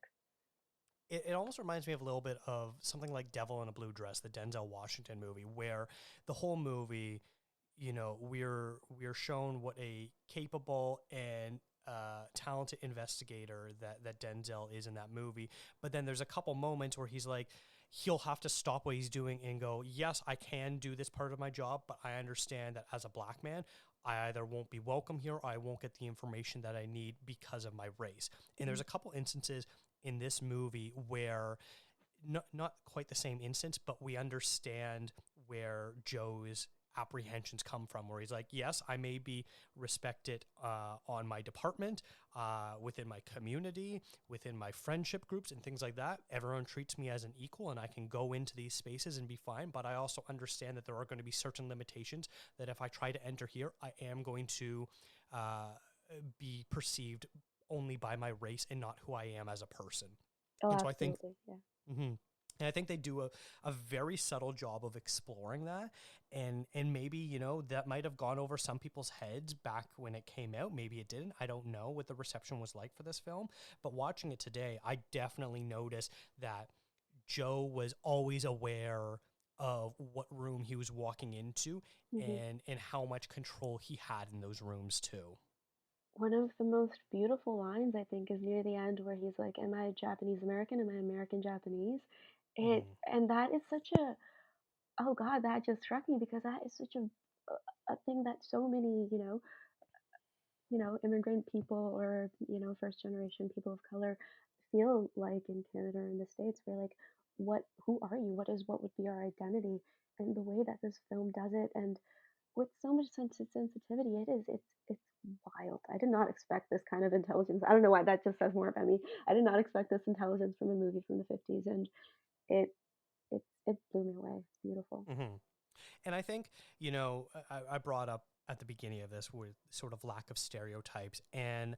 it almost reminds me of a little bit of something like Devil in a Blue Dress, the Denzel Washington movie, where the whole movie, we're shown what a capable and talented investigator that Denzel is in that movie. But then there's a couple moments where he's like, he'll have to stop what he's doing and go, yes, I can do this part of my job, but I understand that as a black man, I either won't be welcome here or I won't get the information that I need because of my race. And there's Mhm. a couple instances in this movie where not quite the same instance, but we understand where Joe's apprehensions come from, where he's like, yes, I may be respected on my department, within my community, within my friendship groups and things like that. Everyone treats me as an equal and I can go into these spaces and be fine. But I also understand that there are going to be certain limitations that if I try to enter here, I am going to uh, be perceived only by my race and not who I am as a person. Oh, And so I think absolutely. Yeah. Mm-hmm. And I think they do a very subtle job of exploring that. And maybe, that might have gone over some people's heads back when it came out. Maybe it didn't. I don't know what the reception was like for this film. But watching it today, I definitely noticed that Joe was always aware of what room he was walking into Mhm. and how much control he had in those rooms too. One of the most beautiful lines, I think, is near the end where he's like, "Am I Japanese American? Am I American Japanese?" Mm-hmm. And that is such a, oh God, that just struck me because that is such a thing that so many, immigrant people or, first generation people of color feel like in Canada or in the States. We're like, who are you? What would be our identity? And the way that this film does it, and with so much sensitivity, it's wild. I did not expect this kind of intelligence. I don't know why that just says more about me. I did not expect this intelligence from a movie from the 50s, and it it blew me away. It's beautiful. Mm-hmm. And I think, I brought up at the beginning of this with sort of lack of stereotypes. And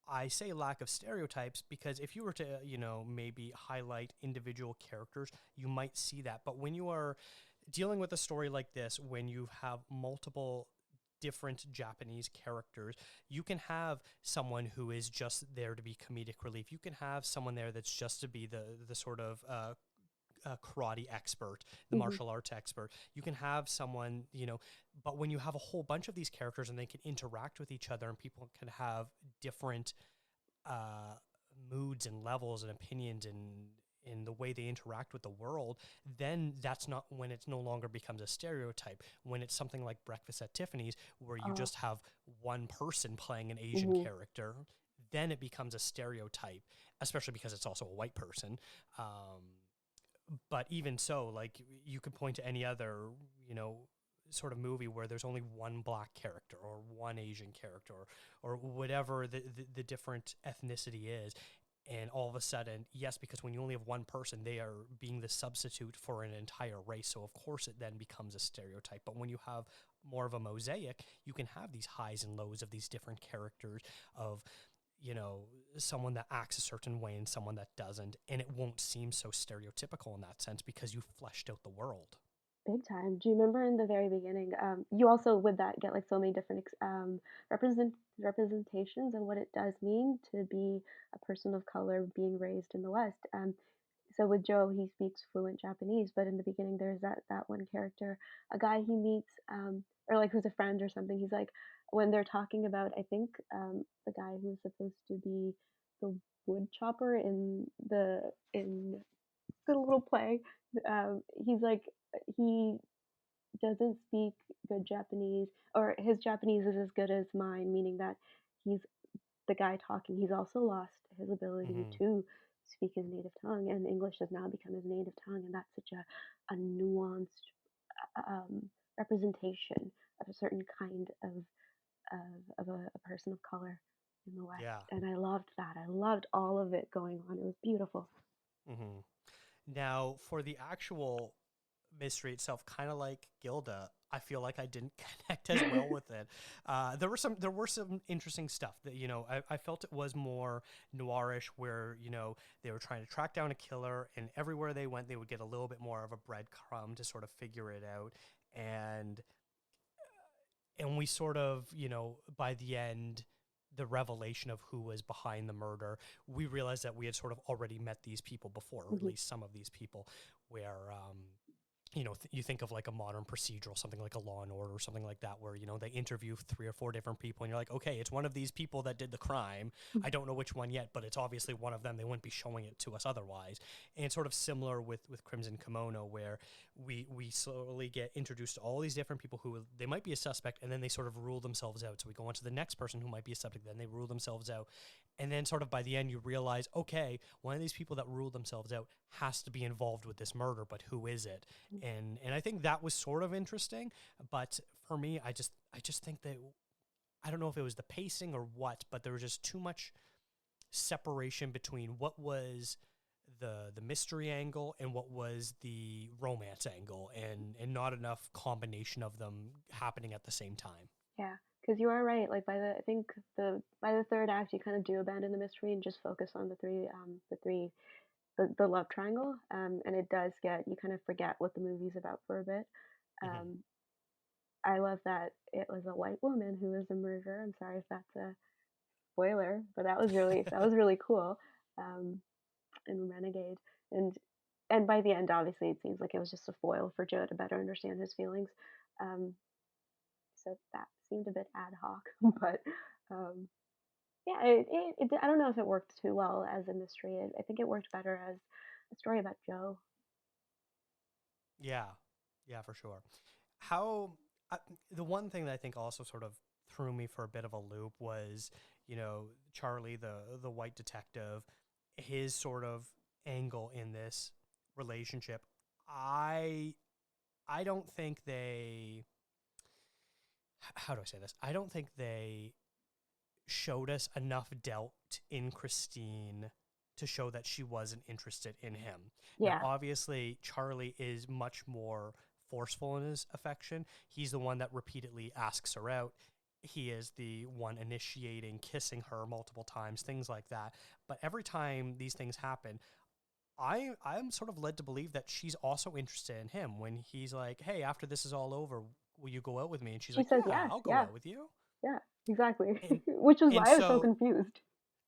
I say lack of stereotypes because if you were to, maybe highlight individual characters, you might see that. But when you are dealing with a story like this, when you have multiple different Japanese characters, you can have someone who is just there to be comedic relief. You can have someone there that's just to be the sort of karate expert, the Hmm. martial arts expert. You can have someone, but when you have a whole bunch of these characters and they can interact with each other and people can have different uh, moods and levels and opinions and in the way they interact with the world, then that's not when it's no longer becomes a stereotype. When it's something like Breakfast at Tiffany's, where you Oh, just have one person playing an Asian hmm. character, then it becomes a stereotype, especially because it's also a white person. But even so, like you could point to any other, you know, sort of movie where there's only one black character or one Asian character or whatever the different ethnicity is. And all of a sudden, yes, because when you only have one person, they are being the substitute for an entire race. So, of course, it then becomes a stereotype. But when you have more of a mosaic, you can have these highs and lows of these different characters, of someone that acts a certain way and someone that doesn't. And it won't seem so stereotypical in that sense because you fleshed out the world. Big time. Do you remember in the very beginning? You also with that get like so many different representations and what it does mean to be a person of color being raised in the West. So with Joe, he speaks fluent Japanese, but in the beginning, there's that one character, a guy he meets, or like who's a friend or something. He's like when they're talking about, I think the guy who's supposed to be the wood chopper in the little play. He's like he doesn't speak good Japanese, or his Japanese is as good as mine, meaning that he's the guy talking. He's also lost his ability Mm-hmm. to speak his native tongue, and English has now become his native tongue, and that's such a nuanced representation of a certain kind of a person of color in the West. Yeah. And I loved that. I loved all of it going on. It was beautiful. Mm-hmm. Now, for the actual mystery itself, kind of like Gilda, I feel like I didn't connect as well with it. There were some interesting stuff that I felt it was more noirish, where they were trying to track down a killer, and everywhere they went, they would get a little bit more of a breadcrumb to sort of figure it out, and we sort of by the end the revelation of who was behind the murder, we realized that we had sort of already met these people before, or at Mhm. least some of these people, where you know, you think of like a modern procedural, something like a Law and Order or something like that, where, you know, they interview 3 or 4 different people and you're like, okay, it's one of these people that did the crime. I don't know which one yet, but it's obviously one of them. They wouldn't be showing it to us otherwise. And it's sort of similar with Crimson Kimono, where we slowly get introduced to all these different people who they might be a suspect, and then they sort of rule themselves out. So we go on to the next person who might be a suspect, then they rule themselves out. And then sort of by the end, you realize, okay, one of these people that ruled themselves out has to be involved with this murder, but who is it? And I think that was sort of interesting, but for me, I just think that I don't know if it was the pacing or what, but there was just too much separation between what was the mystery angle and what was the romance angle, and not enough combination of them happening at the same time. Yeah, because you are right. Like I think by the third act, you kind of do abandon the mystery and just focus on the love triangle. And it does get you kind of forget what the movie's about for a bit. Hmm. Um, I love that it was a white woman who was the murderer. I'm sorry if that's a spoiler, but that was really cool. Um, in Renegade, and and by the end, obviously, it seems like it was just a foil for Joe to better understand his feelings. Um, so that seemed a bit ad hoc, but um, yeah, I don't know if it worked too well as a mystery. I think it worked better as a story about Joe. Yeah, yeah, for sure. How uh, the one thing that I think also sort of threw me for a bit of a loop was, you know, Charlie, the white detective, his sort of angle in this relationship. I I don't think they how do I say this? I don't think they showed us enough doubt in Christine to show that she wasn't interested in him. Now, Yeah. obviously, Charlie is much more forceful in his affection. He's the one that repeatedly asks her out. He is the one initiating, kissing her multiple times, things like that. But every time these things happen, I'm sort of led to believe that she's also interested in him. When he's like, "Hey, after this is all over, will you go out with me?" And she's She like, says "Yeah, yes. I'll go Yeah. out with you." Yeah. Exactly. And Which was and why I was so so confused.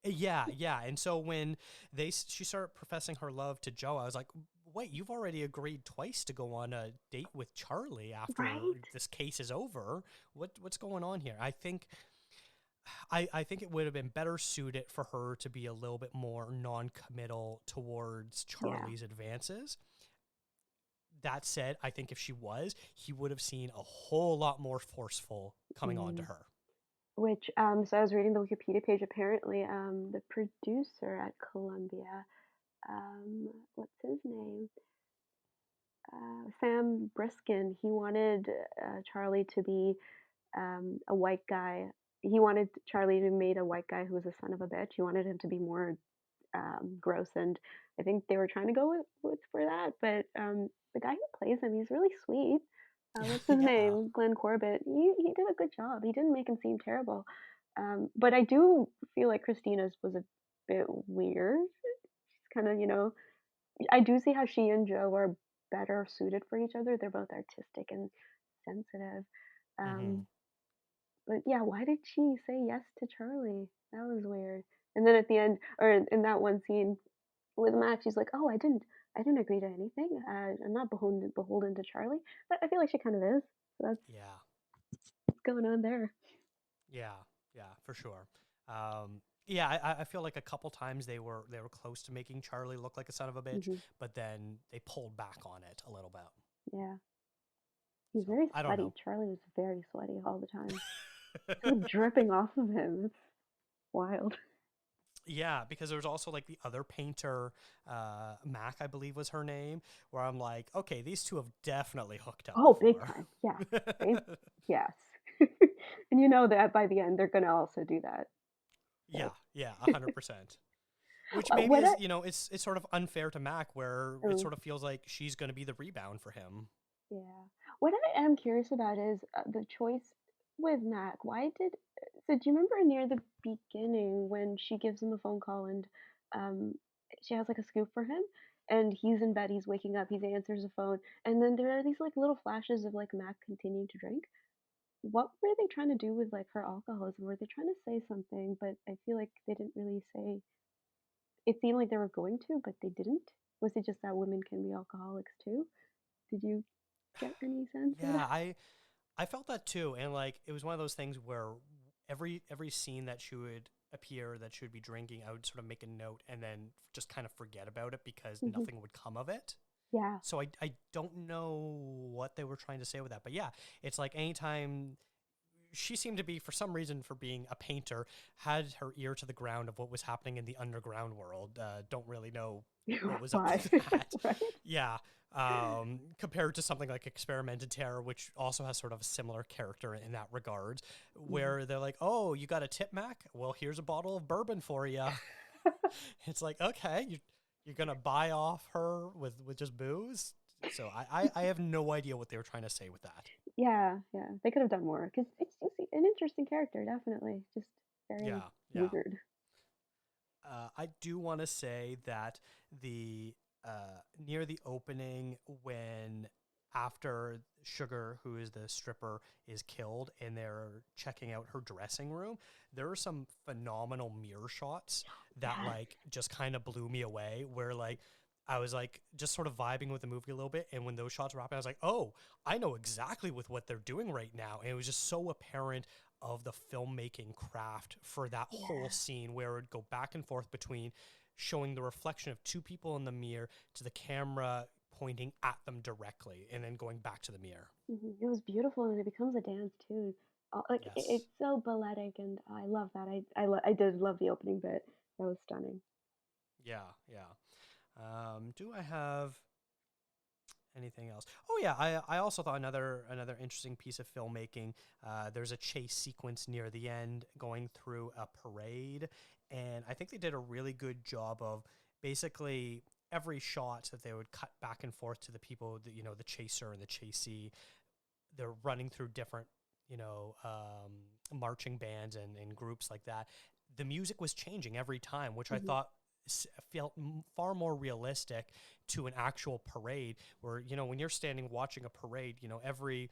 yeah, yeah. And so when she started professing her love to Joe, I was like, "Wait, you've already agreed twice to go on a date with Charlie after Right? this case is over. What's going on here?" I think it would have been better suited for her to be a little bit more non-committal towards Yeah. Charlie's advances. That said, I think if she was, he would have seen a whole lot more forceful coming on to Mm. her. Which so I was reading the Wikipedia page. Apparently, the producer at Columbia, what's his name? Sam Briskin. He wanted Charlie to be a white guy. He wanted Charlie to made a white guy who was a son of a bitch. He wanted him to be more gross, and I think they were trying to go with for that. But the guy who plays him, he's really sweet. What's his Yeah. name? Glenn Corbett. He did a good job. He didn't make him seem terrible. But I do feel like Christina's was a bit weird. She's kind of, I do see how she and Joe are better suited for each other. They're both artistic and sensitive. Hmm. Um, but yeah, why did she say yes to Charlie? That was weird. And then at the end, or in that one scene with Max, she's like, "Oh, I didn't agree to anything. I'm not beholden to Charlie." But I feel like she kind of is. So that's Yeah. what's going on there. Yeah, yeah, for sure. Yeah, I feel like a couple times they were close to making Charlie look like a son of a bitch, Hmm. but then they pulled back on it a little bit. Yeah, he's So very I don't sweaty. know. Charlie was very sweaty all the time, kind of dripping off of him. It's wild. Yeah, because there was also like the other painter, Mac, I believe was her name, where I'm like, okay, these two have definitely hooked up Oh, big before. time. Yeah, they yes. And you know that by the end they're gonna also do that. Yeah, So yeah, 100%. Which maybe what is, you know, it's sort of unfair to Mac, where it oh, sort of feels like she's going to be the rebound for him. yeah. What I am curious about is the choice with Mac. Why did so? Do you remember near the beginning when she gives him a phone call and um, she has like a scoop for him, and he's in bed, he's waking up, he answers the phone, and then there are these like little flashes of like Mac continuing to drink. what were they trying to do with like her alcoholism? Were they trying to say something? But I feel like they didn't really say. It seemed like they were going to, but they didn't. Was it just that women can be alcoholics too? Did you get any sense of Yeah, that? I felt that too, and like it was one of those things where every scene that she would appear that she would be drinking, I would sort of make a note and then just kind of forget about it because Hmm. nothing would come of it. Yeah. So I don't know what they were trying to say with that, but yeah, it's like anytime she seemed to be, for some reason, for being a painter, had her ear to the ground of what was happening in the underground world. Don't really know what was up Why? with that. Right? Yeah. Compared to something like Experimented Terror, which also has sort of a similar character in that regard, Mhm. where they're like, "Oh, you got a tip, Mac? Well, here's a bottle of bourbon for you." It's like, okay, you're gonna buy off her with just booze. So I have no idea what they were trying to say with that. Yeah, yeah. They could have done more because it's just an interesting character, definitely. Just very Yeah, yeah. weird. I do want to say that the near the opening, when after Sugar, who is the stripper, is killed and they're checking out her dressing room, there are some phenomenal mirror shots that Yes. like just kind of blew me away. Where like I was like just sort of vibing with the movie a little bit, and when those shots were happening, I was like, oh, I know exactly with what they're doing right now, and it was just so apparent of the filmmaking craft for that whole Yeah. scene where it would go back and forth between showing the reflection of two people in the mirror to the camera pointing at them directly and then going back to the mirror. It was beautiful, and it becomes a dance too. Like Yes. it's so balletic, and I love that. I did love the opening bit. That was stunning. Yeah, yeah. Do I have anything else? Oh yeah, I also thought another interesting piece of filmmaking. There's a chase sequence near the end going through a parade, and I think they did a really good job of basically every shot that they would cut back and forth to the people, that, the chaser and the chasee. They're running through different, marching bands and groups like that. The music was changing every time, which I Hmm. thought felt far more realistic to an actual parade where, when you're standing watching a parade, every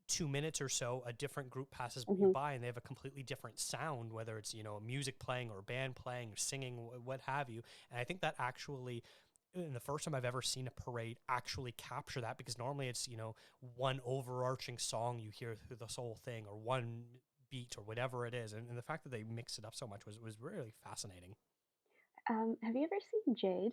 2 minutes or so a different group passes you Hmm. by and they have a completely different sound, whether it's music playing or band playing or singing, what have you. And I think that actually, and the first time I've ever seen a parade actually capture that, because normally it's one overarching song you hear through this whole thing, or one beat or whatever it is, and the fact that they mix it up so much was really fascinating. Have you ever seen Jade?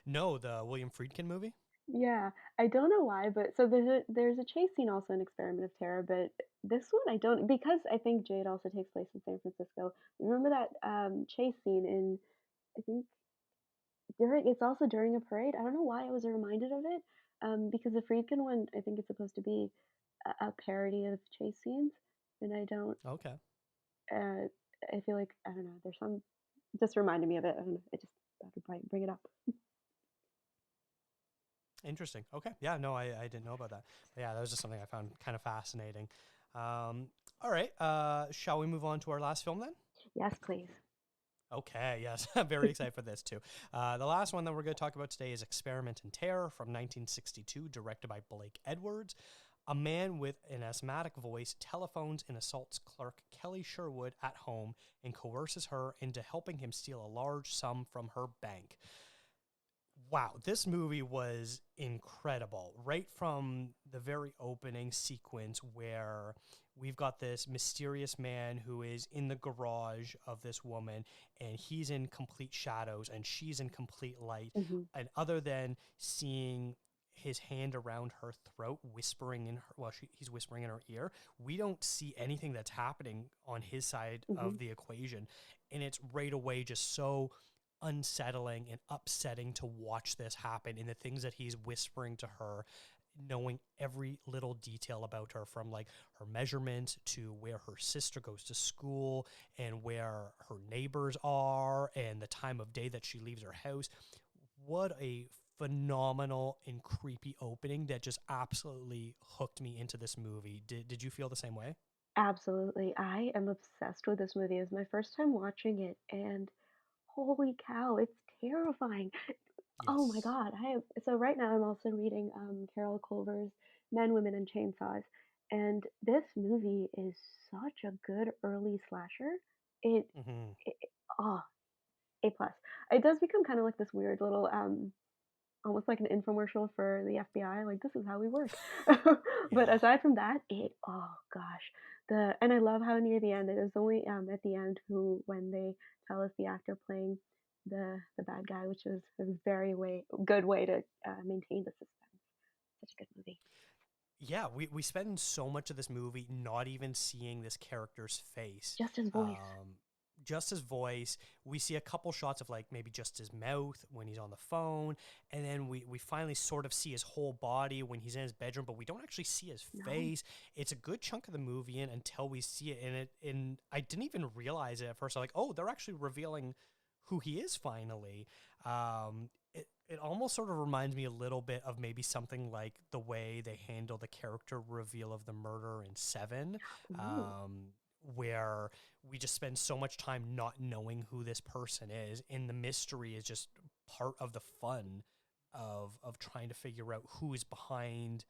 No, the William Friedkin movie. Yeah, I don't know why, but so there's a chase scene also in Experiment of Terror, but this one I don't, because I think Jade also takes place in San Francisco. Remember that chase scene in, I think, during, it's also during a parade. I don't know why I was reminded of it, because the Friedkin one, I think it's supposed to be a parody of chase scenes, and I don't. Okay. Uh, I feel like I don't know. There's some just reminded me of it. I don't know. I just thought to bring it up. Interesting. Okay. Yeah, no, I didn't know about that. But yeah, that was just something I found kind of fascinating. All right. Shall we move on to our last film then? Yes, please. Okay, yes, I'm very excited for this too. The last one that we're going to talk about today is Experiment in Terror from 1962, directed by Blake Edwards. A man with an asthmatic voice telephones and assaults clerk Kelly Sherwood at home and coerces her into helping him steal a large sum from her bank. Wow, this movie was incredible. Right from the very opening sequence, where we've got this mysterious man who is in the garage of this woman, and he's in complete shadows and she's in complete light. Hmm. And other than seeing his hand around her throat, whispering in her, well, he's whispering in her ear, we don't see anything that's happening on his side Hmm. of the equation. And it's right away just so unsettling and upsetting to watch this happen, and the things that he's whispering to her, knowing every little detail about her, from like her measurements to where her sister goes to school and where her neighbors are and the time of day that she leaves her house. What a phenomenal and creepy opening that just absolutely hooked me into this movie. Did you feel the same way? Absolutely. I am obsessed with this movie. It's my first time watching it, and holy cow, it's terrifying. Oh my Yes. God. So right now I'm also reading Carol Culver's Men, Women, and Chainsaws. And this movie is such a good early slasher. It, Hmm. it oh, A plus. It does become kind of like this weird little almost like an infomercial for the FBI, like this is how we work. But Yeah. aside from that, oh gosh, and I love how near the end it is only at the end who when they tell us the actor playing the bad guy, which is a very good way to maintain the suspense. Such a good movie. Yeah, we spend so much of this movie not even seeing this character's face. Just his voice. Um, just his voice. We see a couple shots of like maybe just his mouth when he's on the phone, and then we finally sort of see his whole body when he's in his bedroom, but we don't actually see his No. face. It's a good chunk of the movie in until we see it, and I didn't even realize it at first. I'm like, oh, they're actually revealing who he is finally. It almost sort of reminds me a little bit of maybe something like the way they handle the character reveal of the murder in Seven, Ooh. um, where we just spend so much time not knowing who this person is, and the mystery is just part of the fun of trying to figure out who is behind,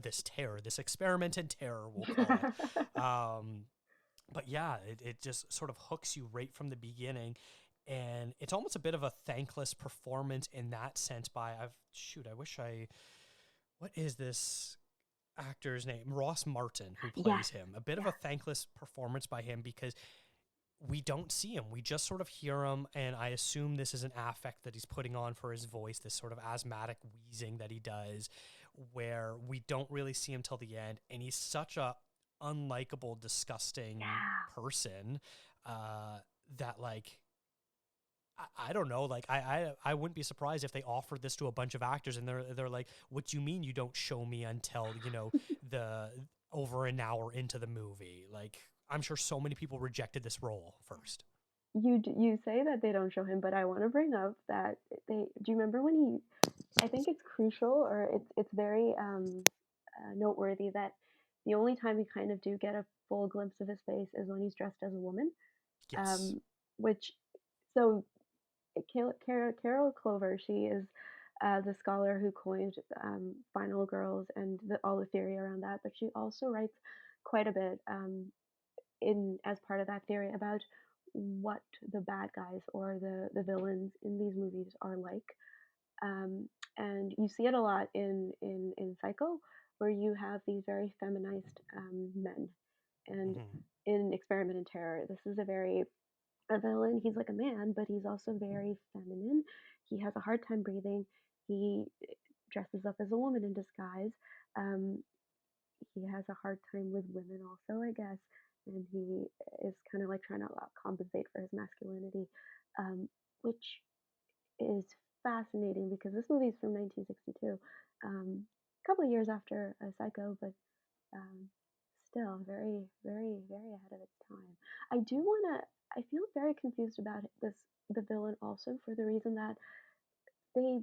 this terror, this experiment in terror, we'll call it. But yeah, it just sort of hooks you right from the beginning. And it's almost a bit of a thankless performance in that sense what is this actor's name? Ross Martin, who Yes. plays him. A bit of a Yes. thankless performance by him because we don't see him. We just sort of hear him, and I assume this is an affect that he's putting on for his voice, this sort of asthmatic wheezing that he does, where we don't really see him till the end, and he's such a unlikable, disgusting Yeah. person that like I don't know. Like I wouldn't be surprised if they offered this to a bunch of actors and they're like, "What do you mean you don't show me until the over an hour into the movie?" Like I'm sure so many people rejected this role first. You say that they don't show him, but I want to bring up that they do you remember when I think it's crucial or it's very noteworthy that the only time we kind of do get a full glimpse of his face is when he's dressed as a woman, Yes. um, which so Carol Clover, she is the scholar who coined final girls and all the theory around that, but she also writes quite a bit in as part of that theory about what the bad guys or the villains in these movies are like. Um, and you see it a lot in Psycho, where you have these very feminized men. And Hmm. in Experiment in Terror, this is a villain. He's like a man, but he's also very feminine. He has a hard time breathing. He dresses up as a woman in disguise. Um, he has a hard time with women, also, I guess, and he is kind of like trying to compensate for his masculinity, which is fascinating because this movie is from 1962, a couple of years after Psycho, but um, still very ahead of its time. I do want to. I feel very confused about the villain also for the reason that they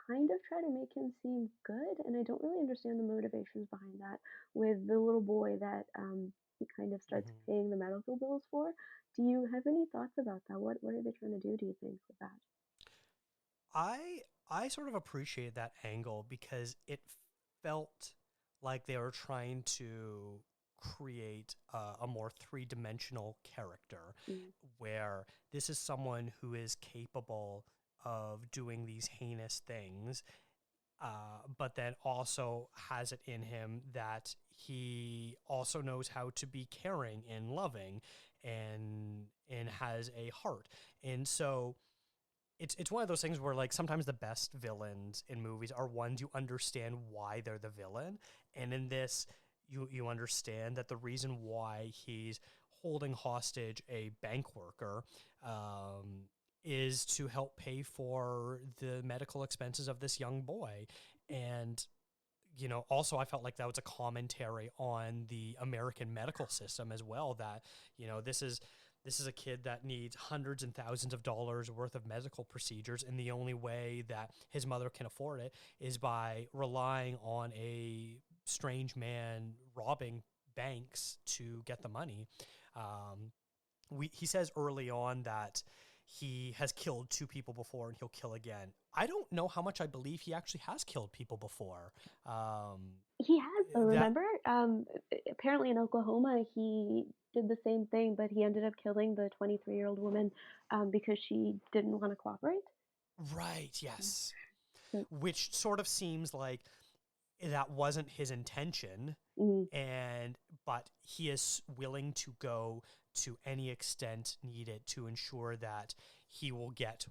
kind of try to make him seem good, and I don't really understand the motivations behind that. With the little boy that he kind of starts Hmm. paying the medical bills for. Do you have any thoughts about that? What are they trying to do? Do you think with that? I sort of appreciate that angle because it felt like they were trying to create a more three-dimensional character Mm. where this is someone who is capable of doing these heinous things, but then also has it in him that he also knows how to be caring and loving and has a heart. And so it's one of those things where like sometimes the best villains in movies are ones you understand why they're the villain, and in this you understand that the reason why he's holding hostage a bank worker um, is to help pay for the medical expenses of this young boy. And also I felt like that was a commentary on the American medical system as well, that this is a kid that needs hundreds and thousands of dollars worth of medical procedures, and the only way that his mother can afford it is by relying on a strange man robbing banks to get the money. He says early on that he has killed 2 people before and he'll kill again. I don't know how much I believe he actually has killed people before. He has, though, That remember? Apparently in Oklahoma, he did the same thing, but he ended up killing the 23-year-old woman because she didn't want to cooperate. right, Yeah. yes. So, Which sort of seems like that wasn't his intention, mm, and but he is willing to go to any extent needed to ensure that he will get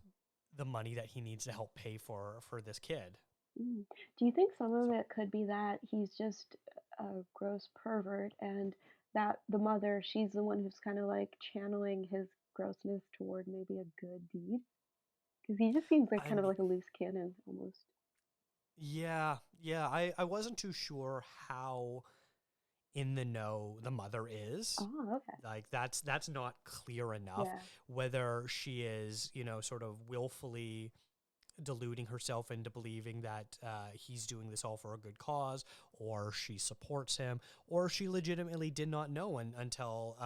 the money that he needs to help pay for this kid. mm. Do you think some of So it could be that he's just a gross pervert and that the mother, she's the one who's kind of like channeling his grossness toward maybe a good deed? Because he just seems like I kind of mean, like a loose cannon almost. yeah, I wasn't too sure how in the know the mother is. Oh, okay. Like that's not clear enough Yeah. whether she is, sort of willfully deluding herself into believing that he's doing this all for a good cause, or she supports him, or she legitimately did not know until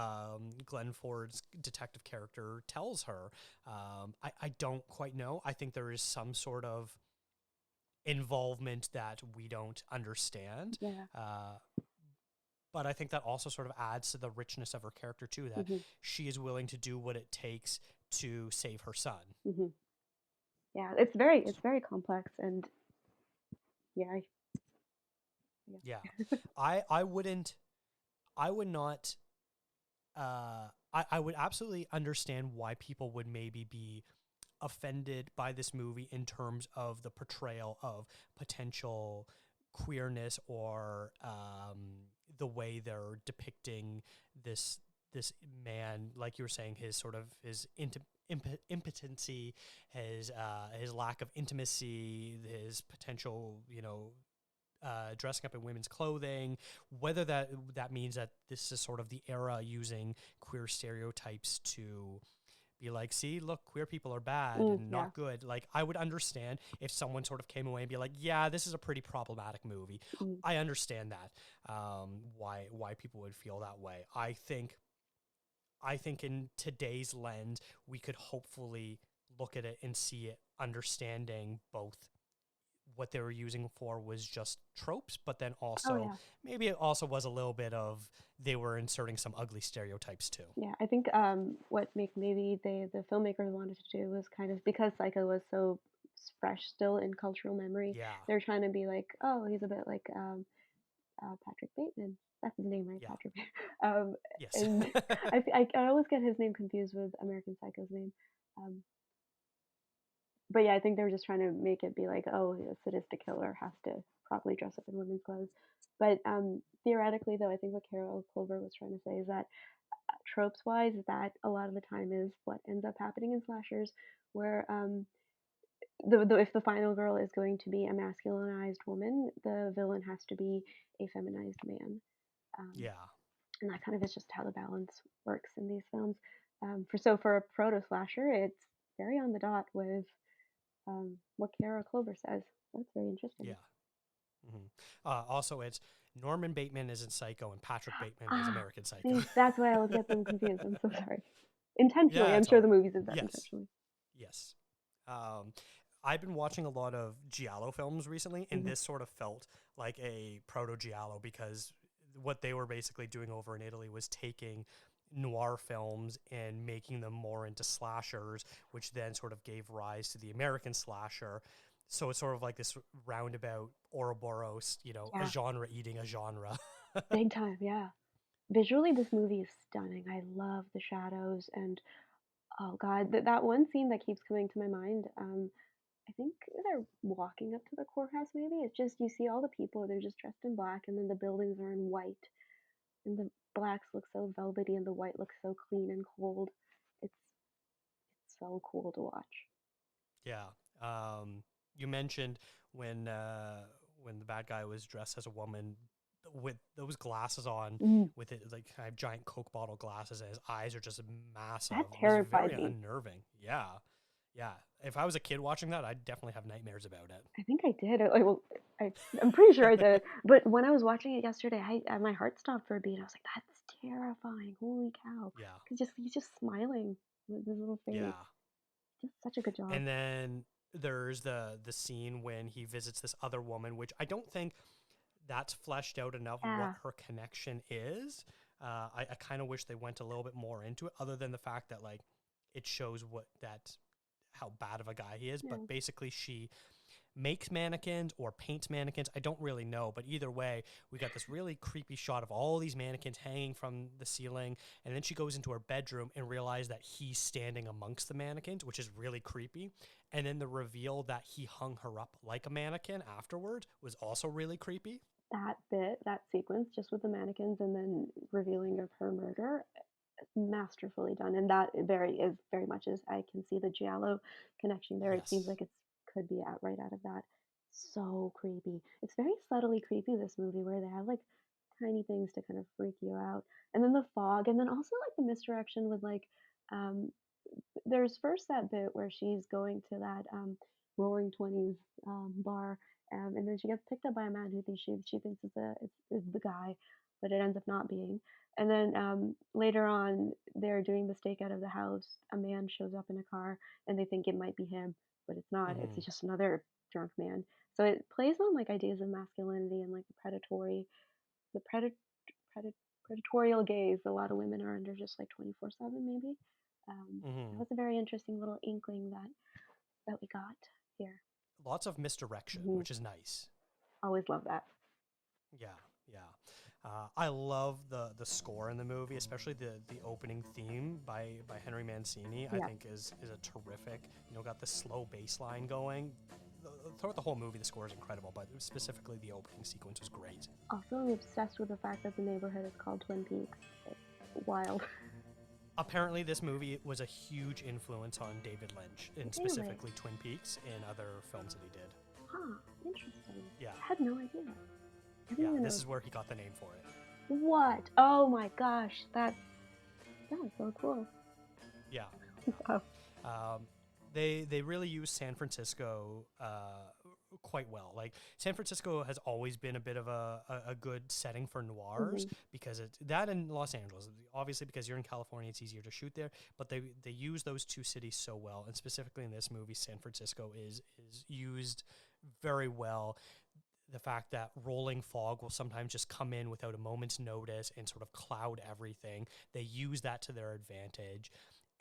Glenn Ford's detective character tells her. I don't quite know. I think there is some sort of involvement that we don't understand. Yeah. Uh, but I think that also sort of adds to the richness of her character too, that Mhm. she is willing to do what it takes to save her son. Mhm. Yeah, it's very complex and yeah, Yeah. yeah. I wouldn't I would not I would absolutely understand why people would maybe be offended by this movie in terms of the portrayal of potential queerness, or the way they're depicting this this man, like you were saying, his sort of his impotency, his lack of intimacy, his potential, dressing up in women's clothing, whether that means that this is sort of the era using queer stereotypes to be like, see, look, queer people are bad and Yeah. not good. Like, I would understand if someone sort of came away and be like, yeah, this is a pretty problematic movie. Mm. I understand that, why people would feel that way. I think in today's lens, we could hopefully look at it and see it understanding both what they were using for was just tropes, but then Oh also yeah. maybe it also was a little bit of they were inserting some ugly stereotypes too. Yeah, I think what make maybe the filmmakers wanted to do was kind of because Psycho was so fresh still in cultural memory, Yeah, they're trying to be like, oh, he's a bit like Patrick Bateman. That's his name, right? yeah, Patrick. um, yes. and I always get his name confused with American Psycho's name. Um, but yeah, I think they were just trying to make it be like, oh, a sadistic killer has to properly dress up in women's clothes. But theoretically, though, I think what Carol Clover was trying to say is that tropes wise, that a lot of the time is what ends up happening in slashers, where if the final girl is going to be a masculinized woman, the villain has to be a feminized man. Um, Yeah, and that kind of is just how the balance works in these films. For a proto slasher, it's very on the dot with what Kara Clover says. That's very interesting. yeah. hmm Also, it's Norman Bateman is in Psycho and Patrick Bateman is Ah, American Psycho. see, that's why I always get them confused. I'm so sorry. Intentionally, Yeah, I'm it's all sure the right. movie did that Yes, intentionally. yes. Um, I've been watching a lot of giallo films recently, and Mhm. this sort of felt like a proto giallo because what they were basically doing over in Italy was taking noir films and making them more into slashers, which then sort of gave rise to the American slasher. So it's sort of like this roundabout Ouroboros, a Yeah, genre eating a genre. big time. Yeah. Visually, this movie is stunning. I love the shadows and oh god, that one scene that keeps coming to my mind. I think they're walking up to the courthouse. Maybe it's just you see all the people. They're just dressed in black, and then the buildings are in white, and the blacks look so velvety, and the white looks so clean and cold. It's it's so cool to watch. Yeah. You mentioned when uh, when the bad guy was dressed as a woman with those glasses on, Mm, with it like kind of giant Coke bottle glasses, and his eyes are just massive. that It was very terrified me. unnerving. Yeah, yeah. If I was a kid watching that, I'd definitely have nightmares about I think I did. I I'm pretty sure I it. did. But when I was watching it yesterday, my heart stopped for a beat. I was like, "That's terrifying! Holy cow!" Yeah, Because just he's just smiling with his little face. yeah. Just such a good job. And then there's the scene when he visits this other woman, which I don't think that's fleshed out enough what Yeah, her connection is. I kind of wish they went a little bit more into it, other than the fact that like it shows what that how bad of a guy he is. yeah. But basically, she makes mannequins or paints mannequins. I don't really know, but either way, we got this really creepy shot of all these mannequins hanging from the ceiling, and then she goes into her bedroom and realizes that he's standing amongst the mannequins, which is really creepy. And then the reveal that he hung her up like a mannequin afterwards was also really creepy. That bit, that sequence, just with the mannequins and then revealing of her murder, masterfully done. And that very is very much as I can see the giallo connection there. It seems Yes. like it's could be out right out of that. So creepy. It's very subtly creepy, this movie, where they have like tiny things to kind of freak you out. And then the fog, and then also like the misdirection with like um there's first that bit where she's going to that Roaring Twenties bar, and then she gets picked up by a man who thinks she thinks is the guy, but it ends up not being. And then later on, they're doing the stakeout of the house. A man shows up in a car, and they think it might be him, but it's not. Mm-hmm. It's just another drunk man. So it plays on like ideas of masculinity and like the predatorial gaze a lot of women are under just like 24/7 maybe. That Mm-hmm. was a very interesting little inkling that we got here. Lots of misdirection, Hmm. which is nice. Always love that. Yeah, yeah. I love the score in the movie, especially the opening theme by Henry Mancini. I Yeah. think is a terrific. Got the slow bass line going. Throughout the whole movie, the score is incredible, but specifically the opening sequence was great. Also, I'm obsessed with the fact that the neighborhood is called Twin Peaks. It's wild. Apparently, this movie was a huge influence on David Lynch, and Really? specifically Twin Peaks and other films that he did. Huh. Interesting. Yeah, I had no idea. I didn't yeah. even This know. is where he got the name for it. What? Oh my gosh. That's so cool. Yeah, Wow. yeah. They really use San Francisco quite well. Like San Francisco has always been a bit of a good setting for noirs Hmm. because it's that in Los Angeles. Obviously, because you're in California, it's easier to shoot there. But they use those two cities so well, and specifically in this movie, San Francisco is used very well. The fact that rolling fog will sometimes just come in without a moment's notice and sort of cloud everything. They use that to their advantage.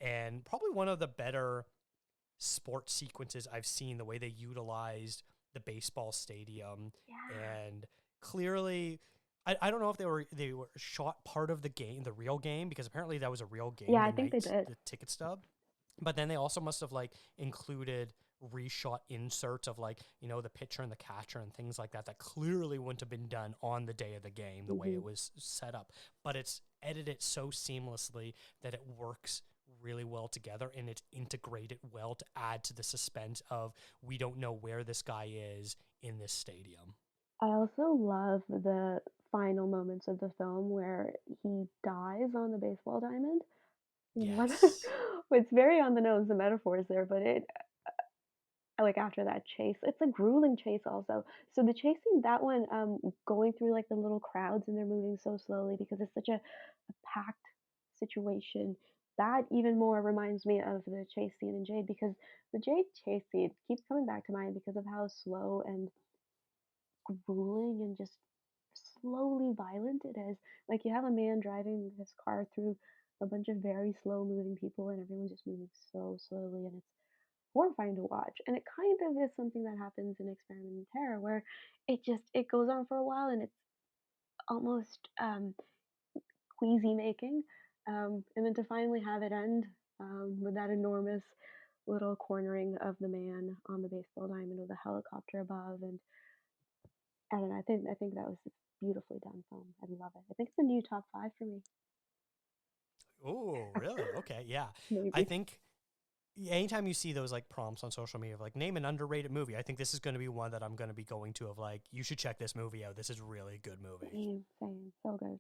And probably one of the better sports sequences I've seen, the way they utilized the baseball stadium. Yeah. And clearly, I don't know if they were shot part of the game, the real game, because apparently that was a real Yeah, game I the think they night did. the ticket stub. But then they also must have like included reshot inserts of like the pitcher and the catcher and things like that clearly wouldn't have been done on the day of the game the way Hmm. it was set up, but it's edited so seamlessly that it works really well together, and it's integrated well to add to the suspense of we don't know where this guy is in this stadium. I also love the final moments of the film where he dies on the baseball diamond. What Yes. it's very on the nose, the metaphors there, but it like after that chase, it's a grueling chase also. So the chase scene, that one, going through like the little crowds and they're moving so slowly because it's such a packed situation. That even more reminds me of the chase scene in Jade because the Jade chase scene keeps coming back to mind because of how slow and grueling and just slowly violent it is. Like you have a man driving his car through a bunch of very slow moving people and everyone's just moving so slowly and it's horrifying to watch. And it kind of is something that happens in Experiment in Terror where it goes on for a while and it's almost queasy making. And then to finally have it end with that enormous little cornering of the man on the baseball diamond with a helicopter above and I don't know. I think that was a beautifully done film. I love it. I think it's a new top five for me. Oh, really? Okay, yeah. I Maybe. think anytime you see those like prompts on social media of like name an underrated movie, I think this is going to be one that I'm going to be going to of like you should check this movie out. This is really a good movie. Same, same. So good.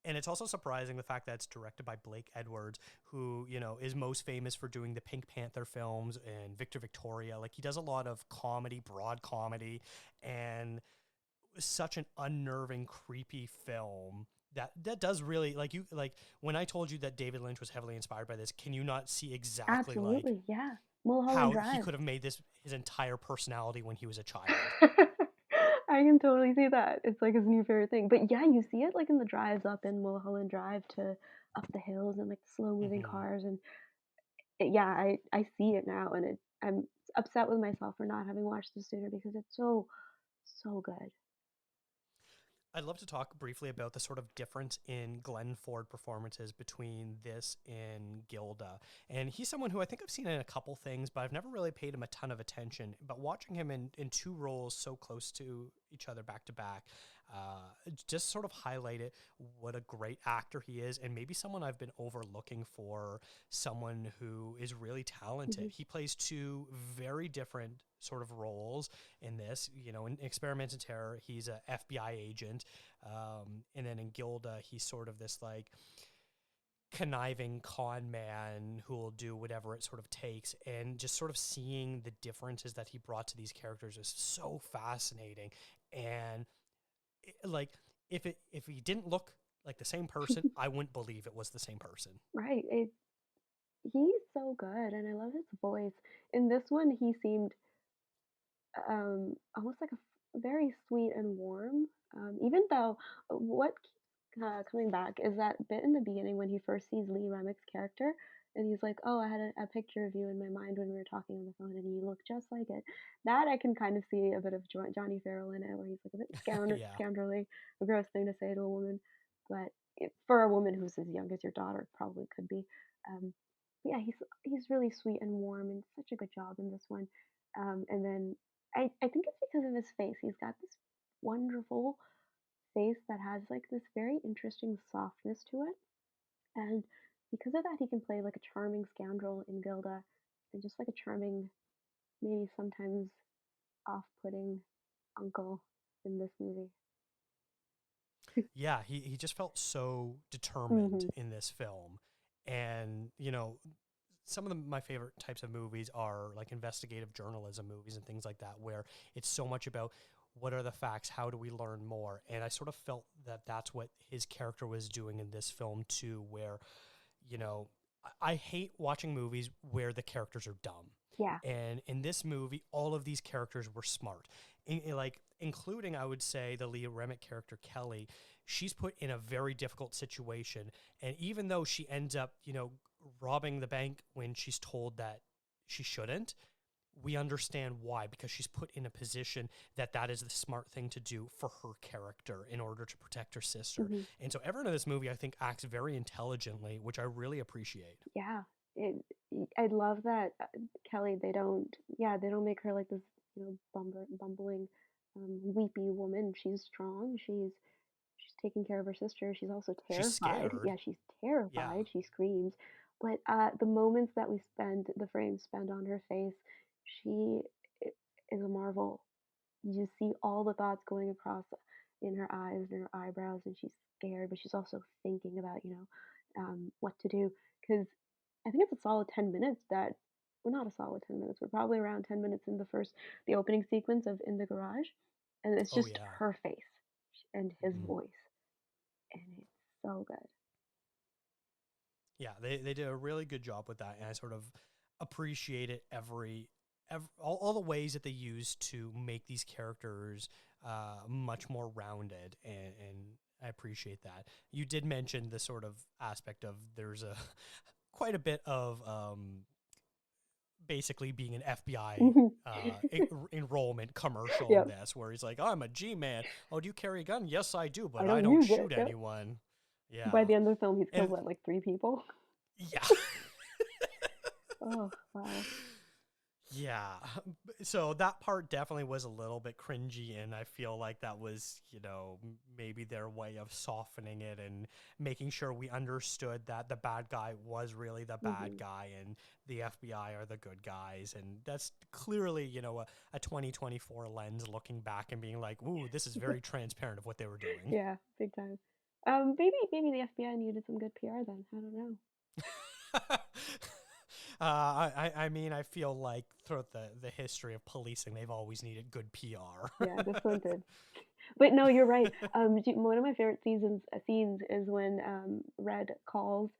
And it's also surprising the fact that it's directed by Blake Edwards, who, is most famous for doing the Pink Panther films and Victor Victoria. Like he does a lot of comedy, broad comedy, and such an unnerving, creepy film that does really, like, you like when I told you that David Lynch was heavily inspired by this, can you not see exactly like Absolutely, yeah. Mulholland how he Drive. could have made this his entire personality when he was a child? I can totally see that. It's like his new favorite thing. But yeah, you see it like in the drives up in Mulholland Drive to up the hills and like slow moving Hmm. cars and yeah, I see it now and I'm upset with myself for not having watched this sooner because it's so good. I'd love to talk briefly about the sort of difference in Glenn Ford performances between this and Gilda. And he's someone who I think I've seen in a couple things, but I've never really paid him a ton of attention. But watching him in two roles so close to each other back to back, just sort of highlighted what a great actor he is, and maybe someone I've been overlooking for someone who is really talented. Mhm. He plays two very different sort of roles in this. You know, in Experiments in Terror, he's a FBI agent, and then in Gilda, he's sort of this like conniving con man who will do whatever it sort of takes. And just sort of seeing the differences that he brought to these characters is so fascinating. And like, if he didn't look like the same person, I wouldn't believe it was the same person. Right. He's so good and I love his voice. In this one he seemed almost like very sweet and warm. Even though what keeps coming back is that bit in the beginning when he first sees Lee Remick's character, and he's like, "Oh, I had a picture of you in my mind when we were talking on the phone, and you look just like it." That I can kind of see a bit of Johnny Farrell in it, where he's like a bit Yeah. scoundrelly, a gross thing to say to a woman, but for a woman who's as young as your daughter, probably could be. Um, but yeah, he's really sweet and warm, and such a good job in this one. And then I think it's because of his face. He's got this wonderful face that has like this very interesting softness to it. And because of that, he can play like a charming scoundrel in Gilda and just like a charming, maybe sometimes off putting uncle in this movie. Yeah, he just felt so determined Hmm. in this film. And, you know, some of my favorite types of movies are like investigative journalism movies and things like that, where it's so much about what are the facts, how do we learn more. And I sort of felt that that's what his character was doing in this film too, where, you know, I hate watching movies where the characters are dumb. Yeah. And in this movie, all of these characters were smart, like including, I would say, the Leah Remick character Kelly. She's put in a very difficult situation, and even though she ends up, you know, robbing the bank when she's told that she shouldn't, we understand why, because she's put in a position that that is the smart thing to do for her character in order to protect her sister. Hmm. And so everyone in this movie, I think, acts very intelligently, which I really appreciate. Yeah. It, I love that Kelly. They don't make her like this, bumbling, weepy woman. She's strong. She's taking care of her sister. She's also She's terrified. scared. Yeah, she's Yeah. terrified. She screams. But the moments that the frames spend on her face, she is a marvel. You see all the thoughts going across in her eyes and her eyebrows, and she's scared, but she's also thinking about, what to do. Because I think it's a solid 10 minutes that, well, not a solid 10 minutes, we're probably around 10 minutes in the opening sequence of In the Garage. And it's Oh, just yeah. her face and his Mhm. voice and it's so good. Yeah, they did a really good job with that, and I sort of appreciate it all the ways that they use to make these characters much more rounded, and I appreciate that. You did mention the sort of aspect of there's a quite a bit of basically being an FBI Mhm. enrollment commercial in Yep. this, where he's like, "Oh, I'm a G-man. Oh, do you carry a gun? Yes, I do, I but I don't don't use it. shoot Yep. anyone." By Yeah, the end of the film, he's killed and what, like 3 people? yeah. Oh, wow. Yeah. So that part definitely was a little bit cringy, and I feel like that was, you know, maybe their way of softening it and making sure we understood that the bad guy was really the bad Hmm. guy and the FBI are the good guys. And that's clearly, you know, a 2024 lens looking back and being like, ooh, this is very transparent of what they were doing. Yeah, big time. Maybe the FBI needed some good PR then. I don't know. I mean, I feel like throughout the history of policing, they've always needed good PR. Yeah, this one did. But no, you're right. One of my favorite scenes is when Red calls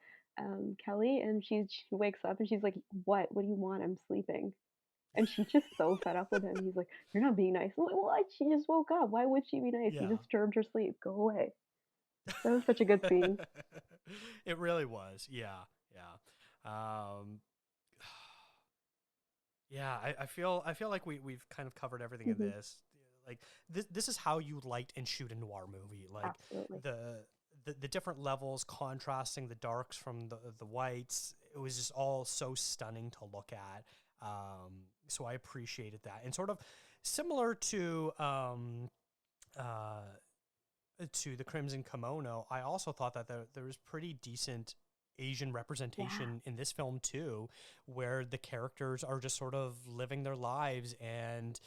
Kelly, and she wakes up and she's like, "What? What do you want? I'm sleeping." And she's just so fed up with him. He's like, "You're not being nice." I'm like, "What? She just woke up. Why would she be nice? You Yeah. disturbed her sleep. Go away." That was such a good scene. It really was. Yeah. Yeah. Yeah, I feel like we've kind of covered everything in Hmm. this. Like this is how you light and shoot a noir movie. Like Absolutely. the the different levels contrasting the darks from the whites. It was just all so stunning to look at. So I appreciated that. And sort of similar uh to the Crimson Kimono, I also thought that there was pretty decent Asian Yeah. representation in this film too, where the characters are just sort of living their lives, and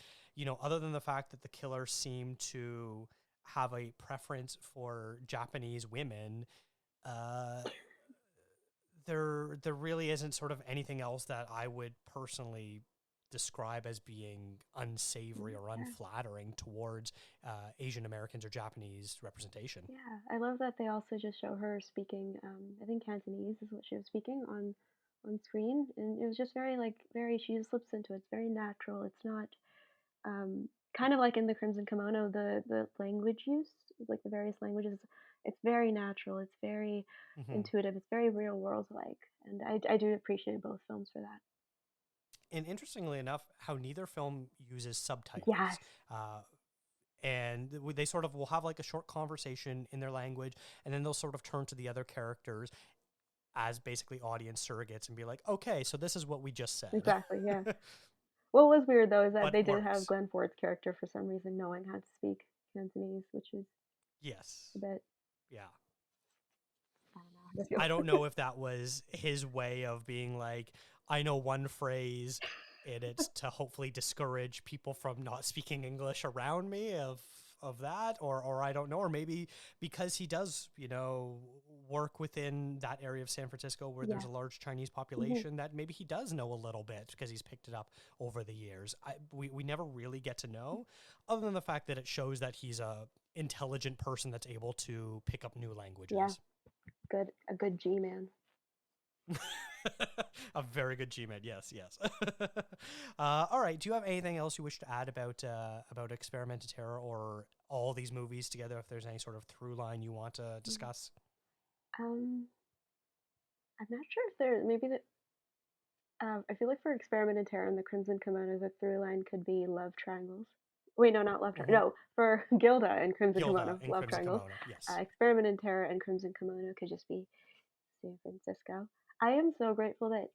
other than the fact that the killer seemed to have a preference for Japanese women, uh, there really isn't sort of anything else that I would personally describe as being unsavory or Yeah. unflattering towards Asian Americans or Japanese representation. Yeah. I love that they also just show her speaking. I think Cantonese is what she was speaking on screen, and it was just very like very. She just slips into it. It's very natural. It's not kind of like in the Crimson Kimono, the language use, like the various languages, it's very natural. It's very Hmm. intuitive. It's very real world like, and I do appreciate both films for that. And interestingly enough, how neither film uses Yes, subtitles. Uh, and they sort of will have like a short conversation in their language, and then they'll sort of turn to the other characters as basically audience surrogates and be like, okay, so this is what we just said. exactly. Yeah. What was weird though is that But they it did have works. Glenn Ford's character for some reason knowing how to speak Cantonese, which is Yes. a bit Yeah. I don't know how to I don't feel. know if that was his way of being like, I know one phrase, and it's to hopefully discourage people from not speaking English around me of that, or I don't know, or maybe because he does, work within that area of San Francisco where there's Yeah. a large Chinese Hmm. population, that maybe he does know a little bit because he's picked it up over the years. We never really get to know, other than the fact that it shows that he's a intelligent person that's able to pick up new Yeah. languages. A good G man. A very good Gmed. Yes, yes. All right. Do you have anything else you wish to add about experimental terror or all these movies together? If there's any sort of through line you want to Mm. discuss. Um, I'm not sure if there maybe the I feel like for Experiment in Terror and the Crimson Kimono, the through line could be love triangles. Wait, no, not love triangles. Mm-hmm. No, for Gilda and Crimson Gilda Kimono, and love Crimson triangles. Kimono. Yes. Experiment in Terror and Crimson Kimono could just be San Francisco. I am so grateful that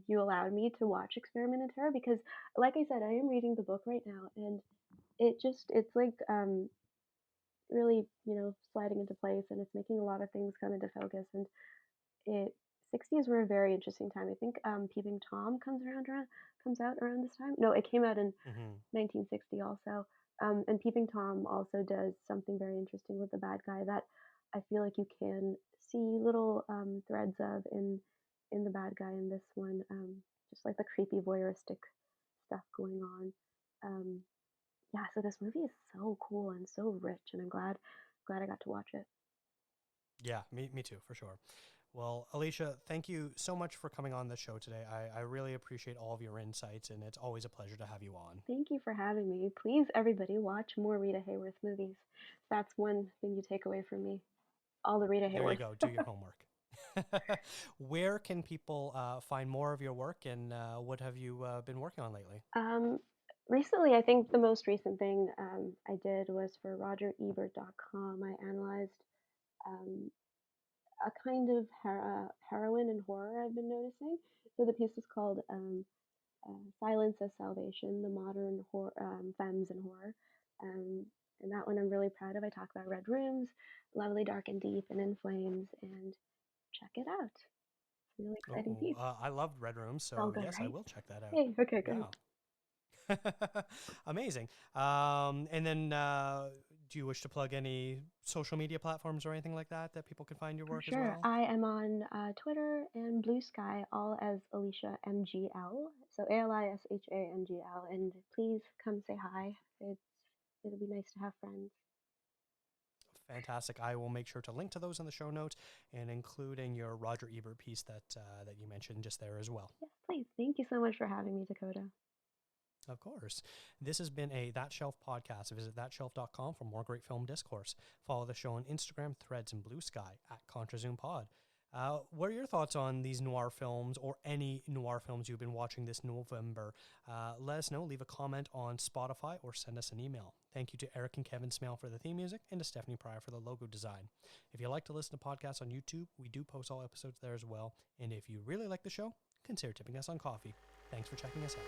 you allowed me to watch Experiment in Terror because, like I said, I am reading the book right now, and it's like really sliding into place, and it's making a lot of things come into focus, and it 60s were a very interesting time. I think Peeping Tom comes out around this time. No, it came out in Mm-hmm. 1960 also. And Peeping Tom also does something very interesting with the bad guy that I feel like you can see little threads of in the bad guy in this one. Just like the creepy voyeuristic stuff going on. Um, yeah, so this movie is so cool and so rich, and I'm glad I got to watch it. Yeah, me too, for sure. Well, Alicia, thank you so much for coming on the show today. I really appreciate all of your insights, and it's always a pleasure to have you on. Thank you for having me. Please, everybody, watch more Rita Hayworth movies. That's one thing you take away from me. All the Rita There you Hayworth. go. Do your homework. Where can people find more of your work, and what have you been working on lately? um, recently, I think the most recent thing I did was for RogerEbert.com. I analyzed um, a kind of heroine and horror I've been noticing. So the piece is called Silence as Salvation, the modern femmes in horror. Um, and that one I'm really proud of. I talk about red rooms, lovely, dark, and deep, and in flames, and check it out. Really exciting Oh, piece. I loved Red Room, It's all so good, yes, I right? will check that out. Hey, okay, good. Yeah. Amazing. And then, do you wish to plug any social media platforms or anything like that that people can find your work as Sure. well? I am on Twitter and Blue Sky, all as Alicia MGL. So ALISHAMGL. And please come say hi. It'll be nice to have friends. Fantastic. I will make sure to link to those in the show notes and including your Roger Ebert piece that you mentioned just there as well. Yes, please. Thank you so much for having me, Dakota. Of course. This has been a That Shelf podcast. Visit thatshelf.com for more great film discourse. Follow the show on Instagram, Threads, and Blue Sky at ContraZoomPod. What are your thoughts on these noir films or any noir films you've been watching this November? Let us know. Leave a comment on Spotify or send us an email. Thank you to Eric and Kevin Smale for the theme music and to Stephanie Pryor for the logo design. If you like to listen to podcasts on YouTube, we do post all episodes there as well. And if you really like the show, consider tipping us on coffee. Thanks for checking us out.